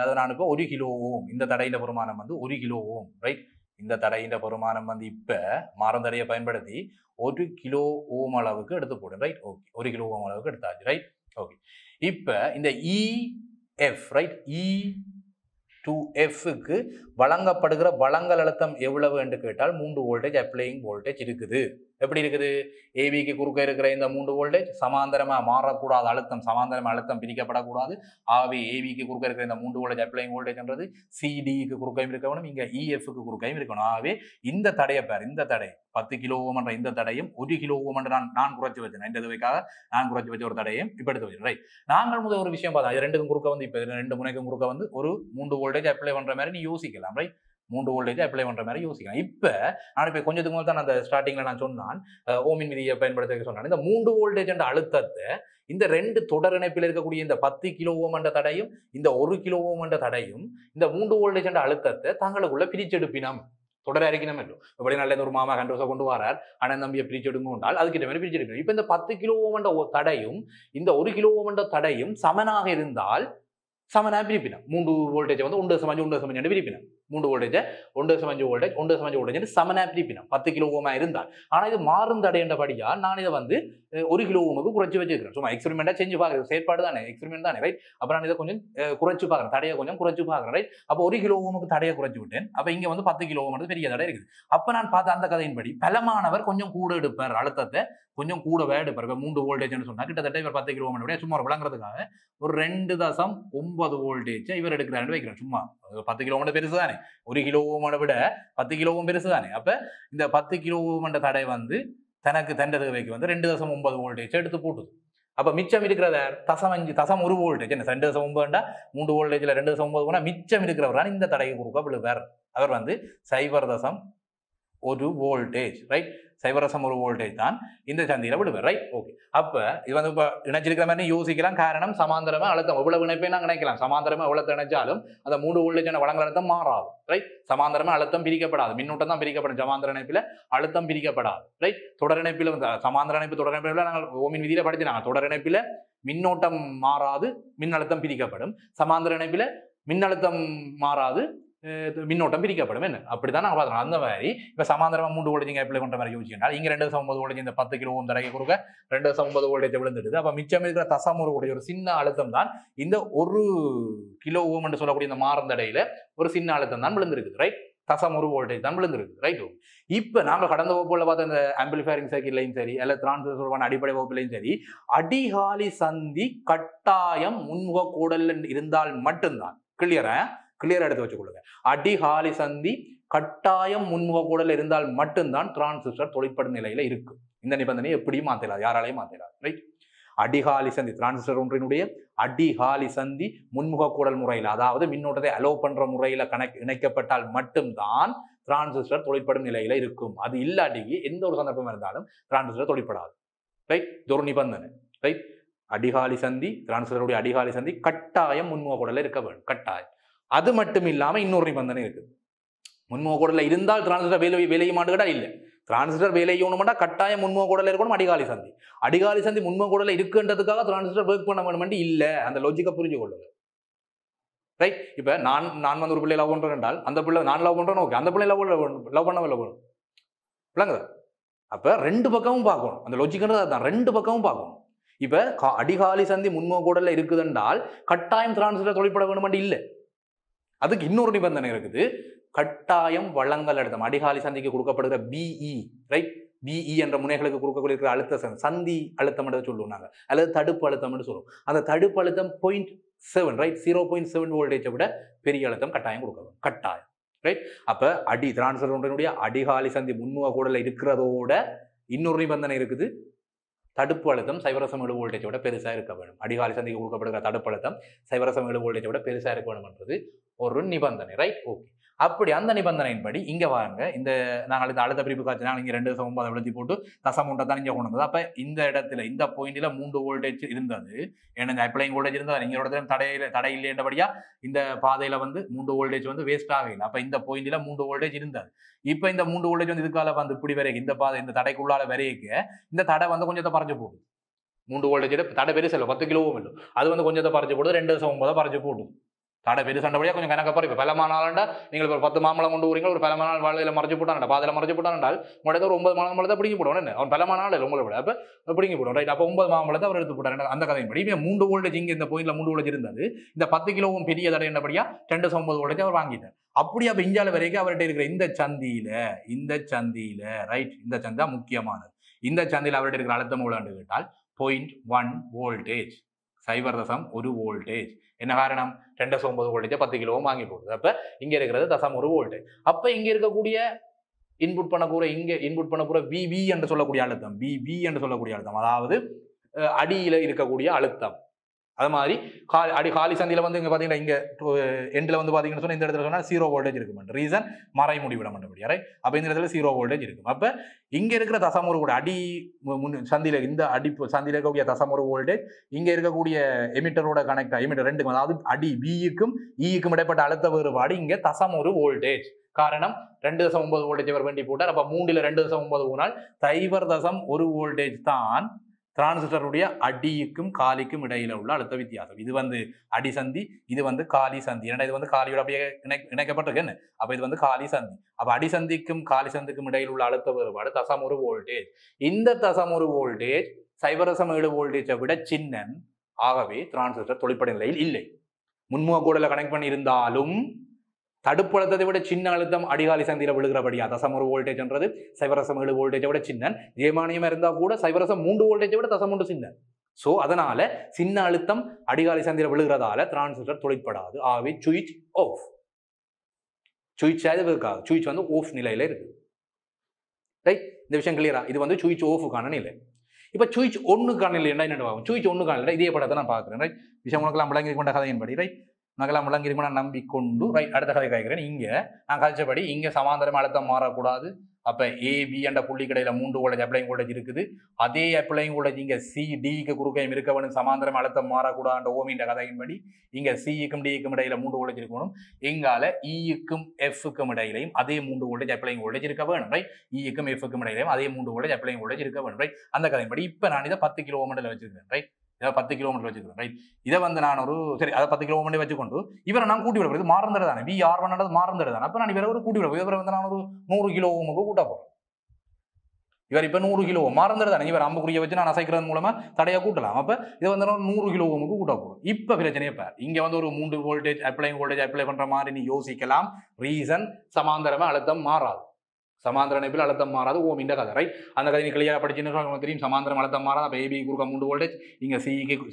அதை நான் இப்போ 1 கிலோ ஓம், இந்த தடையில பெருமானம் வந்து 1 கிலோ ஓம், ரைட்? இந்த தடையின் பெருமானம் வந்து இப்ப மாறும் தடையை பயன்படுத்தி 1 கிலோ ஓம் அளவுக்கு எடுத்து போடும். ரைட், ஓகே, 1 கிலோ ஓம் அளவுக்கு எடுத்தாச்சு. Right, okay. இப்ப இந்த EF ரைட், E2F-க்கு வழங்கப்படுகிற வழங்கல் அழுத்தம் எவ்வளவு என்று கேட்டால் 3 வோல்டேஜ் அப்ளையிங் வோல்டேஜ் இருக்குது. எப்படி இருக்குது? ஏபிக்கு குறுக்க இருக்கிற இந்த 3 வோல்டேஜ் சமாந்தரமா மாறக்கூடாது, அழுத்தம் சமாந்தரமா அழுத்தம் பிரிக்கப்படக்கூடாது. ஆகவே ஏபிக்கு குறுக்க இருக்கிற இந்த 3 வோல்டேஜ் அப்ளையிங் வோல்டேஜ்ன்றது சிடிக்கு குறுக்கையும் இருக்கணும், இங்க இஎஃப்க்கு குறுக்கையும் இருக்கணும். ஆகவே இந்த தடையை பார், இந்த தடை 10 கிலோ ஓம் என்ற இந்த தடையும் 1 கிலோ ஓம் என்று நான் குறைச்சு வச்சேன். இந்த இதுக்காக நான் குறைச்சு வச்ச ஒரு தடையும் இப்ப எடுத்து வச்சேன். ரைட், நாங்கள் முதல் ஒரு விஷயம் பார்த்தோம். இது ரெண்டுக்கும் குறுக்க வந்து இப்ப 2 முனைக்கும் குறுக்க வந்து ஒரு 3 வோல்டேஜ் அப்ளை பண்ற மாதிரி நீ யோசிக்கலாம். ரைட், 3 வோல்டேஜ் அப்ளை பண்ற மாதிரி யோசிக்கலாம். இப்ப நான் இப்ப கொஞ்சத்துக்கு முதல் தான் அந்த ஸ்டார்டிங்ல நான் சொன்னான் ஓமின் விதியை பயன்படுத்த சொன்னான். இந்த 3 வோல்டேஜ் என்ற அழுத்தத்தை இந்த 2 தொடர் இணைப்பில் இருக்கக்கூடிய இந்த 10 கிலோ ஓம் என்ற தடையும் இந்த 1 கிலோ ஓம் என்ற தடையும் இந்த 3 வோல்டேஜ் என்ற அழுத்தத்தை தங்களுக்குள்ள பிரிச்செடுப்பினம். தொடர் அறிக்கணும் என்றும் இப்படி நல்ல ஒரு மாமா கண்டோசை கொண்டு வரார், அண்ணன் தம்பியை பிரிச்செடுங்க கொண்டால் அதுக்கிட்ட மாதிரி பிரிச்செடுக்கணும். இப்ப இந்த 10 கிலோ ஓம் என்ற தடையும் இந்த 1 கிலோ ஓம் என்ற தடையும் சமனாக இருந்தால் சமனா பிரிப்பினம். 3 வோல்டேஜ் வந்து 1.5 பிரிப்பினம். 3 வோல்டேஜ் 1.5 வோல்டேஜ் 1.5 வோல்டேஜ் சமனா பிரிப்பினம் 10 கிலோ ஓமா இருந்தால். ஆனா இது மாறும் தடை என்றபடியா நான் இதை வந்து 1 கிலோ ஓமுக்கு குறைச்சு வச்சிருக்கிறேன். சும்மா எக்ஸ்பெரிமெண்டா செஞ்சு பாக்குறது, செயற்பாடு தானே, எக்ஸ்பெரிமெண்ட் தானே. ரைட், அப்ப நான் இதை கொஞ்சம் குறைச்சு பாக்குறேன், தடையை கொஞ்சம் குறைச்சு பாக்குறேன். ரைட், அப்ப 1 கிலோ ஓமுக்கு தடையை குறைச்சு விட்டேன். அப்ப இங்க வந்து 10 கிலோ ஓம் பெரிய தடை இருக்குது. அப்ப நான் பார்த்த அந்த கதையின்படி பலமானவர் கொஞ்சம் கூட எடுப்பார், அழுத்தத்தை கொஞ்சம் கூடவே எடுப்பார். இப்ப 3 வோல்டேஜ் சொன்னா கிட்டத்தட்ட இவர் 10 கிலோ ஓம் சும்மா விளங்குறதுக்காக ஒரு 2.9 வோல்டேஜ் இவர் எடுக்கிறாரு வைக்கிறேன். சும்மா 10 கிலோ ஓம் பெருசு தானே, 1 கிலோ ஓமை விட 10 கிலோ ஓம் பெருசு தானே. அப்ப இந்த 10 கிலோ ஓம் தடை வந்து தனக்கு தண்டதுவைக்கு வந்து 2.9 வோல்டேஜ் எடுத்து போட்டுது. அப்ப மிச்சம் இருக்கிறத 0.1 வோல்டேஜ் என்ன 2.9 3 வோல்டேஜ்ல 2.9 போனா மிச்சம் இருக்கிறவர் இந்த தடையை கொடுக்க விழுவார். அவர் வந்து 0.1 வோல்டேஜ். ரைட், 0.1 வோல்டேஜ் தான் இந்த சந்தியில விடுவார். Right, okay. அப்ப இது வந்து இப்ப இணைச்சிருக்கிற மாதிரி யோசிக்கலாம். காரணம் சமாந்தரமா அழுத்தம் எவ்வளவு இணைப்பை நாங்கள் நினைக்கலாம். சமாந்தரமா எவ்வளவு இணைச்சாலும் அந்த 3 வோல்டேஜ் வழங்கல் அழுத்தம் மாறாது. ரைட், சமாந்தரமா அழுத்தம் பிரிக்கப்படாது, மின்னோட்டம் தான் பிரிக்கப்படும். சமாந்தர இணைப்பில அழுத்தம் பிரிக்கப்படாது. ரைட், தொடர் இணைப்பில வந்து சமாந்தர இணைப்பு தொடர் இணைப்பில நாங்கள் ஓமின் விதியில படிச்சினாங்க. தொடர் இணைப்பில மின்னோட்டம் மாறாது, மின்னழுத்தம் பிரிக்கப்படும். சமாந்தர இணைப்பில மின்னழுத்தம் மாறாது, மின்னோட்டம் பிரிக்கப்படும். என்ன அப்படிதான் நாங்கள் பார்க்கணும். அந்த மாதிரி இப்ப சமாந்தரமா 3 வோல்டேஜ் அப்ளை பண்ற மாதிரி யோசிச்சுனால் இங்க 2.9 வோல்டேஜ் இந்த 10 கிலோ ஓம் தடையை கொடுக்க 2.9 வோல்டேஜ் விழுந்துடுது. அப்ப மிச்சம் இருக்கிற 0.1 வோல்டேஜ் ஒரு சின்ன அழுத்தம் தான் இந்த 1 கிலோ ஓம் என்று சொல்லக்கூடிய இந்த மாறும் தடையில ஒரு சின்ன அழுத்தம் தான் விழுந்திருக்குது. ரைட், 0.1 வோல்டேஜ் தான் விழுந்திருக்கு. ரைட், இப்ப நாங்க கடந்த வகுப்புல பார்த்த இந்த ஆம்பிளிஃபயரிங் சர்க்யூட்லையும் சரி அல்ல டிரான்சிஸ்டர் அடிப்படை வகுப்புலையும் சரி அடிகாலி சந்தி கட்டாயம் முன்முக கூடல் இருந்தால் மட்டும்தான் கிளியரா எடுத்து வச்சுக்கொள்ளுங்க. அடிகாலி சந்தி கட்டாயம் முன்முக கூடல் இருந்தால் மட்டும்தான் டிரான்சிஸ்டர் தொழிற்படும் நிலையில இருக்கு. இந்த நிபந்தனையை எப்படியும் மாத்தலாது, யாராலையும் மாத்தலாது. ரைட், அடிகாலி சந்தி டிரான்சிஸ்டர் ஒன்றினுடைய அடிகாலி சந்தி முன்முக கூடல் முறையில், அதாவது மின்னோட்டத்தை அலோ பண்ற முறையில இணைக்கப்பட்டால் மட்டும்தான் டிரான்சிஸ்டர் தொழிற்படும் நிலையில இருக்கும். அது இல்லாட்டிக்கு எந்த ஒரு சந்தர்ப்பம் இருந்தாலும் டிரான்சிஸ்டர் தொழிற்படாது. ரைட், இது ஒரு நிபந்தனை. ரைட், அடிகாலி சந்தி டிரான்சிஸ்டருடைய அடிகாலி சந்தி கட்டாயம் முன்முக கூடல இருக்க வேண்டும், கட்டாயம். அது மட்டும் இல்லாம இன்னொரு நிபந்தனை இருக்கு. முன்முக கூடல இருந்தால் டிரான்சிஸ்டர் வேலையை மாட்டுக்கட்டா இல்ல, டிரான்சிஸ்டர் வேலை செய்யணும்னா கட்டாயம் முன்முக கூடல இருக்கணும் அடிகாலி சந்தி. அடிகாலி சந்தி முன்முக கூடல இருக்குன்றதுக்காக டிரான்சிஸ்டர் ஒர்க் பண்ண வேணும் இல்ல. அந்த லாஜிக்கை புரிஞ்சு கொள்ளுங்க. ரைட், இப்ப நான் வந்து ஒரு பிள்ளை லவ் பண்றேன் என்றால் அந்த பிள்ளை நான் லவ் பண்றேன், ஓகே, அந்த பிள்ளை லவ் பண்ண விளங்குதா? அப்ப 2 பக்கமும் பார்க்கணும். அந்த லாஜிக்ன்றது அதுதான், 2 பக்கமும் பார்க்கணும். இப்ப அடிகாலி சந்தி முன்முக கூடல இருக்குதுன்றால் கட்டாயம் டிரான்சிஸ்டர் தொழிற்பட வேணும் இல்ல. அதுக்கு இன்னொரு நிபந்தனை இருக்குது. கட்டாயம் வழங்கல் அழுத்தம் அடிகாலி சந்திக்கு கொடுக்கப்படுகிற பிஇ. ரைட், பிஇ என்ற முனைகளுக்கு கொடுக்கக்கூடிய அழுத்த சந்தி அழுத்தம் என்று சொல்லுவோம் நாங்க, அல்லது தடுப்பு அழுத்தம் என்று சொல்லுவோம். அந்த தடுப்பு அழுத்தம் 0.7 ரைட், 0.7 வோல்டேஜை விட பெரிய அழுத்தம் கட்டாயம் கொடுக்கணும், கட்டாயம். ரைட், அப்ப டிரான்சிஸ்டர் ஒன்றினுடைய அடிகாலி சந்தி முன்முக கூடல இருக்கிறதோட இன்னொரு நிபந்தனை இருக்குது. தடுப்பு அழுத்தம் 0.7 வோல்டேஜோட பெருசா இருக்க வேண்டும். அடிகாலி சந்திக்கு கொடுக்கப்படுகிற தடுப்பு அழுத்தம் 0.7 வோல்டேஜோட பெருசா இருக்க வேண்டும் என்றது ஒரு நிபந்தனை. Right, okay. அப்படி அந்த நிபந்தனையின்படி இங்க வாங்க, இந்த நாங்கள் இந்த அழுத்த பிரிப்பு காட்சினா இங்க 2.9 விழுத்தி போட்டு தசமூட்டை தான் இங்க கொண்டு வந்தது. அப்ப இந்த இடத்துல இந்த பாயிண்ட்ல 3 வோல்டேஜ் இருந்தது. ஏன்னா இந்த அப்ளைங் வோல்டேஜ் இருந்தால் நீங்க இடத்துல தடை இல்லைன்றபடியா இந்த பாதையில வந்து 3 வோல்டேஜ் வந்து வேஸ்ட் ஆகல. அப்ப இந்த பாயிண்ட்ல 3 வோல்டேஜ் இருந்தது. இப்ப இந்த 3 வோல்டேஜ் வந்து இதுக்கால வந்து இப்படி வரைக்கும் இந்த பாதை இந்த தடைக்குள்ளால வரைக்கும் இந்த தடை வந்து கொஞ்சத்தை பறிச்சு போகுது. 3 வோல்டேஜ் தடை பெருசு இல்லை, 10 கிலோ ஓம் இல்லை, அது வந்து கொஞ்சத்தை பறிச்சு போடுது, 2.9 பறிச்சு போடுது. தாடை பெரிய சண்டைப்படியா கொஞ்சம் கணக்கப்பா இப்போ பலமானாலண்டா நீங்கள் ஒரு 10 மாம்பழம் கொண்டு வரீங்க ஒரு பலமானால் வாழையில மறைச்சு போட்டான்டா பாதையில மறைச்சு போட்டான்டால் உங்களோட ஒரு 9 மாம்பழத்தை பிடிங்கி போடுவோம் என்ன அவன் பலமானால் உங்களை விட அப்போ பிடிங்கி போடுவோம் ரைட் அப்போ 9 மாம்பழத்தை அவர் எடுத்து போட்டார் அந்த கதையின்படி இப்போ 3 வோல்டேஜ் இங்கே இந்த பாயிண்ட்ல 3 வோல்டேஜ் இருந்தது இந்த 10 கிலோவும் பெரிய தடை என்னபடியா 2.9 வோல்டேஜ் அவர் வாங்கிட்டார் அப்படி அப்போ இந்தியாவில் வரைக்கும் அவர்கிட்ட இருக்கிற இந்த சந்தியில ரைட் இந்த சந்தா முக்கியமானது இந்த சந்தையில் அவர்கிட்ட இருக்கிற அழுத்தம் எவ்வளவு கேட்டால் 0.1 வோல்டேஜ் 0.1 வோல்டேஜ் என்ன காரணம் 2.9 வோல்டேஜ் 10 கிலோவும் வாங்கி போகுது அப்ப இங்க இருக்கிறது 0.1 வோல்டேஜ் அப்ப இங்க இருக்கக்கூடிய இன்புட் பண்ணக்கூட விவி என்று சொல்லக்கூடிய அழுத்தம் விவி என்று சொல்லக்கூடிய அழுத்தம் அதாவது அடியில இருக்கக்கூடிய அழுத்தம் அது மாதிரி காலி சந்தியில வந்து இங்க பாத்தீங்கன்னா இங்க எண்ட்ல வந்து பாத்தீங்கன்னு சொன்னா இந்த இடத்துல சொன்னா 0 வோல்டேஜ் இருக்கும் ரீசன் மறை முடிவிட மாட்டேன் ரைட் அப்ப இந்த இடத்துல 0 வோல்டேஜ் இருக்கும் அப்ப இங்க இருக்கிற 0.1 கூட அடி சந்தியில இந்த அடி சந்தியில இருக்கக்கூடிய 0.1 வோல்டேஜ் இங்க இருக்கக்கூடிய எமிட்டரோட கனெக்ட் எமிட்டர் ரெண்டுக்கும் அதாவது அடி பிக்கும் ஈக்கும் இடைப்பட்ட அழுத்த வேறுபாடு இங்க 0.1 வோல்டேஜ் காரணம் 2.9 வோல்டேஜ் அவர் வேண்டி போட்டார் அப்ப 3ல 2.9 போனால் 0.1 வோல்டேஜ் தான் டிரான்சிஸ்டருடைய அடிக்கும் காலிக்கும் இடையில உள்ள அழுத்த வித்தியாசம் இது வந்து அடி சந்தி இது வந்து காலி சந்தி ஏன்னா இது வந்து காலியோட அப்படியே இணைக்கப்பட்டிருக்கு அப்ப இது வந்து காலி சந்தி அப்ப அடி சந்திக்கும் காலி சந்திக்கும் இடையில் உள்ள அழுத்த வேறுபாடு 0.1 வோல்டேஜ் இந்த 0.1 வோல்டேஜ் 0.7 வோல்டேஜை விட சின்னன் ஆகவே டிரான்சிஸ்டர் தொழிற்பட நிலையில் இல்லை முன்முக கோடல கனெக்ட் பண்ணி இருந்தாலும் தடுப்பழுத்தத்தை விட சின்ன அழுத்தம் அடிகாலி சந்தியில விழுகிறபடியா 0.1 வோல்டேஜ் என்றது 0.7 வோல்டேஜை விட சின்னன் ஜெயமானியமா இருந்தா கூட 0.3 வோல்டேஜை விட 0.1 சின்னன் சோ அதனால சின்ன அழுத்தம் அடிகாலி சந்தியில விழுகிறதால டிரான்சிஸ்டர் தொழிற்படாது ஆகவே சுவிட்ச் ஆஃப் சுவிட்ச் இருக்காது சுவிட்ச் வந்து ஆஃப் நிலையில இருக்கு ரைட் இந்த விஷயம் கிளியரா இது வந்து சுவிட்ச் ஆஃபுக்கான நிலை இப்ப சுவிட்ச் ஒன்னுக்கான நிலை என்ன ஆகும் சுவிட்ச் ஒன்னுக்கான நிலை இதே படத்தை நான் பாக்குறேன் ரைட் விஷயம் உனக்கெல்லாம் விளங்கி கொண்ட கதையின்படி ரைட் நகலாம் விளங்கிருமா நான் நம்பிக்கொண்டு ரைட் அடுத்த கதை கேட்கிறேன் இங்க நான் கழிச்சபடி இங்க சமாந்தரம் அழுத்தம் மாறக்கூடாது அப்ப ஏபி என்ற புள்ளி கடையில 3 வோல்டேஜ் அப்ளைங் வோல்டேஜ் இருக்குது அதே அப்ளைங் வோல்டேஜ் இங்க சிடிக்கு குறுக்கையும் இருக்கவனும் சமாந்தரம் அழுத்தம் மாறக்கூடாது ஓமின்ற கதையின்படி இங்க சிக்கும் டிக்கும் இடையில 3 வோல்டேஜ் இருக்கணும் எங்கால இக்கும் எஃப்க்கும் இடையிலையும் அதே 3 வோல்டேஜ் அப்ளைங் வோல்டேஜ் இருக்க வேணும் ரைட் இக்கும் எஃப்க்கும் இடையிலையும் அதே 3 வோல்டேஜ் அப்ளைங் வோல்டேஜ் இருக்க வேணும் ரைட் அந்த கதையின்படி இப்ப நான் இதை 10 கிலோ ஓம்ல வச்சிருக்கேன் ரைட் 10 கிலோமீட்டர் வச்சுக்கிறேன் ரைட் இதை வந்து நான் ஒரு சரி அதை 10 கிலோமீட்டர் வச்சுக்கொண்டு இவரை நான் கூட்டி விட இது மாறந்தது தானே VR1 மாறந்தது தானே அப்ப நான் இவரை ஒரு கூட்டி விட இவரை வந்து நான் ஒரு 100 கிலோ ஓமுக்கு கூட்ட போறேன் இவர் இப்ப 100 கிலோ மாறந்தது தானே இவர் அம்புக்குரிய வச்சு நான் அசைக்கிறது மூலமா தடையா கூட்டலாம் அப்ப இதை வந்து 100 கிலோ ஓமுக்கு கூட்ட போறோம் இப்ப பிரச்சனையே பார் இங்க வந்து ஒரு 3 வோல்டேஜ் அப்ளை பண்ற மாதிரி நீ யோசிக்கலாம் ரீசன் சமாந்தரமா அழுத்தம் மாறாது சமாந்தர இணைப்பில் அழுத்தம் மாறாது ஓமின்ற கதை ரைட் அந்த கதை நீ கிளியரா படிச்சுன்னு தெரியும் சமாந்தரம் அழுத்தம் மாறாது அப்ப ஏபி குறுக்க 3 வோல்டேஜ் இங்க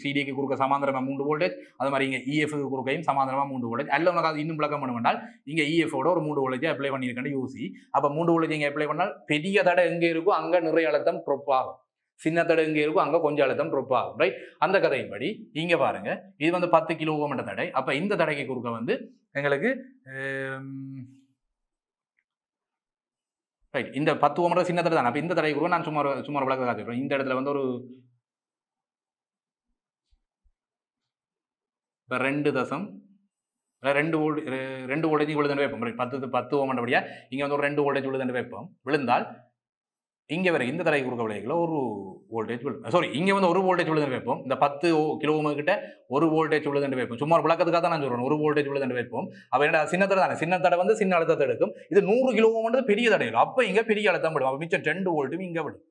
சிடிக்கு குறுக்க சமாந்தரமா 3 வோல்டேஜ் அது மாதிரி இங்க இஎஃப்க்கு குறுக்கையும் சமாந்தரமா 3 வோல்டேஜ் அல்ல உனக்கு அது இன்னும் விளக்கம் பண்ணுவதால் இங்க இஎஃபோட ஒரு 3 வோல்டேஜ் அப்ளை பண்ணியிருக்கேன் யூசி அப்ப 3 வோல்டேஜ் இங்க அப்ளை பண்ணால் பெரிய தடை எங்க இருக்கோ அங்க நிறைய அழுத்தம் ட்ராப் ஆகும் சின்ன தடை எங்க இருக்கும் அங்க கொஞ்சம் அழுத்தம் ட்ராப் ஆகும் ரைட் அந்த கதையின்படி இங்க பாருங்க இது வந்து 10 கிலோ ஓம் என்ற தடை அப்ப இந்த தடைக்கு குறுக்க வந்து எங்களுக்கு ரைட் இந்த 10 ஓம் சின்ன தடை தான் அப்ப இந்த தடை குறுக்க நான் சும்மா விளக்க காட்டுறேன் இந்த இடத்துல வந்து ஒரு 2 வோல்டேஜ் விழுதுன்னு வைப்போம் 10 ஓம் படியா இங்க வந்து ஒரு 2 வோல்டேஜ் விழுதுன்னு வைப்போம் விழுந்தால் இங்க வரை இந்த தடை குறுக்க விளைவுல ஒரு வோல்டேஜ் சாரி இங்க வந்து ஒரு வோல்டேஜ் விழுதுன்னு வைப்போம் இந்த 10 கிலோ ஓம் கிட்ட ஒரு வோல்டேஜ் விழுதுன்னு வைப்போம் சும்மா விளக்கத்துக்காக தான் நான் சொல்றேன் ஒரு வோல்டேஜ் விழுதுன்னு வைப்போம் அப்ப என்ன சின்ன தடை தானே சின்ன தடை வந்து சின்ன அழுத்தத்தை எடுக்கும் இது 100 கிலோ ஓம் பெரிய தடை அப்ப இங்க பெரிய அழுத்தம் விடும் அப்ப மிச்சம் 2 வோல்ட்டும் இங்க விடும்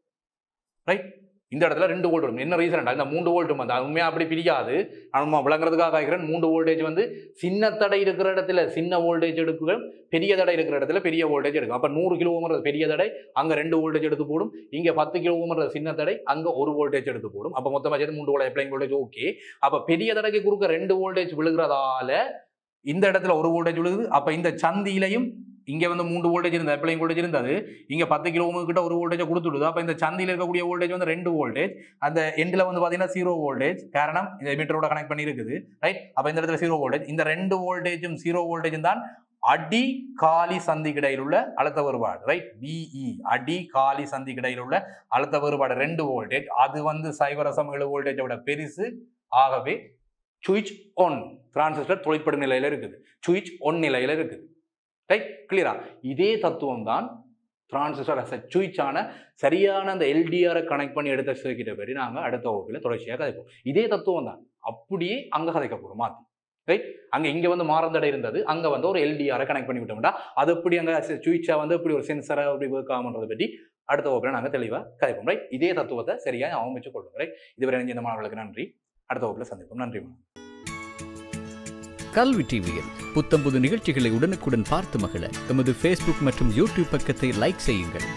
ரைட் இந்த இடத்துல 2 வோல்ட் வரும் என்ன ரீசன் இந்த 3 வோல்ட் வந்து உண்மையா அப்படி பிரியாது நான் விளங்குறதுக்காக ஆகிறேன் 3 வோல்டேஜ் வந்து சின்ன தடை இருக்கிற இடத்துல சின்ன வோல்டேஜ் எடுக்கும் பெரிய தடை இருக்கிற இடத்துல பெரிய வோல்டேஜ் எடுக்கும் அப்ப 100 கிலோ ஓம் பெரிய தடை அங்க 2 வோல்டேஜ் எடுத்து போடும் இங்க 10 கிலோ ஓம் சின்ன தடை அங்க 1 வோல்டேஜ் எடுத்து போடும் அப்ப மொத்தமா சேர்த்து 3 வோல்ட் அப்ளைங் வோல்டேஜ் ஓகே அப்ப பெரிய தடைக்கு குறுக்க 2 வோல்டேஜ் விழுகிறதால இந்த இடத்துல 1 வோல்டேஜ் விழுகுது அப்ப இந்த சந்தியிலையும் இங்க வந்து 3 வோல்டேஜ் இருந்தது அப்ளைங் வோல்டேஜ் இருந்தது இங்க 10 கிலோ ஓம் கிட்ட 1 வோல்டேஜ் கொடுத்துடுது அப்ப இந்த சந்தியில இருக்கக்கூடிய வோல்டேஜ் வந்து 2 வோல்டேஜ் அந்த எண்ட்ல வந்து பாத்தீங்கன்னா 0 வோல்டேஜ் காரணம் இந்த எமிட்டரோட கனெக்ட் பண்ணி இருக்குது ரைட் அப்ப இந்த இடத்துல 0 வோல்டேஜ் இந்த 2 வோல்டேஜும் 0 வோல்டேஜும் தான் அடி காலி சந்திக்கு இடையில் உள்ள அழுத்த வேறுபாடு ரைட் பிஇ அடி காலி சந்திக்கு இடையில் உள்ள அழுத்த வேறுபாடு 2 வோல்டேஜ் அது வந்து 0.7 வோல்டேஜை விட பெருசு ஆகவே சுவிட்ச் ஆன் டிரான்சிஸ்டர் தொழிற்படும் நிலையில இருக்குது சுவிட்ச் ஆன் நிலையில இருக்குது ரைட் கிளியரா இதே தத்துவம் தான் டிரான்சிஸ்டர் சுவிட்சான சரியான அந்த எல்டிஆரை கனெக்ட் பண்ணி எடுத்த சர்க்யூட்டை பற்றி நாங்கள் அடுத்த வகுப்பில் தொடர்ச்சியாக கதைப்போம் இதே தத்துவம் தான் அப்படியே அங்கே கதைக்க போகிறோம் மாற்றி ரைட். அங்கே இங்கே வந்து மாறந்தடை இருந்தது, அங்கே வந்து ஒரு எல்டிஆரை கனெக்ட் பண்ணி விட்டோம்னா அது எப்படி அங்கே சுவிட்சா வந்து எப்படி ஒரு சென்சரை அப்படி ஒர்க் ஆகுன்றதை பற்றி அடுத்த வகுப்பில் நாங்கள் தெளிவாக கதைப்போம். ரைட். இதே தத்துவத்தை சரியாக அமைச்சு கொள்ளுங்க. ரைட். இதுவரை இந்த மாணவர்களுக்கு நன்றி. அடுத்த வகுப்பில் சந்திப்போம். நன்றி. கல்வி டிவியில் புத்தம்புது நிகழ்ச்சிகளை உடனுக்குடன் பார்த்து மகிழ எமது ஃபேஸ்புக் மற்றும் யூடியூப் பக்கத்தை லைக் செய்யுங்கள்.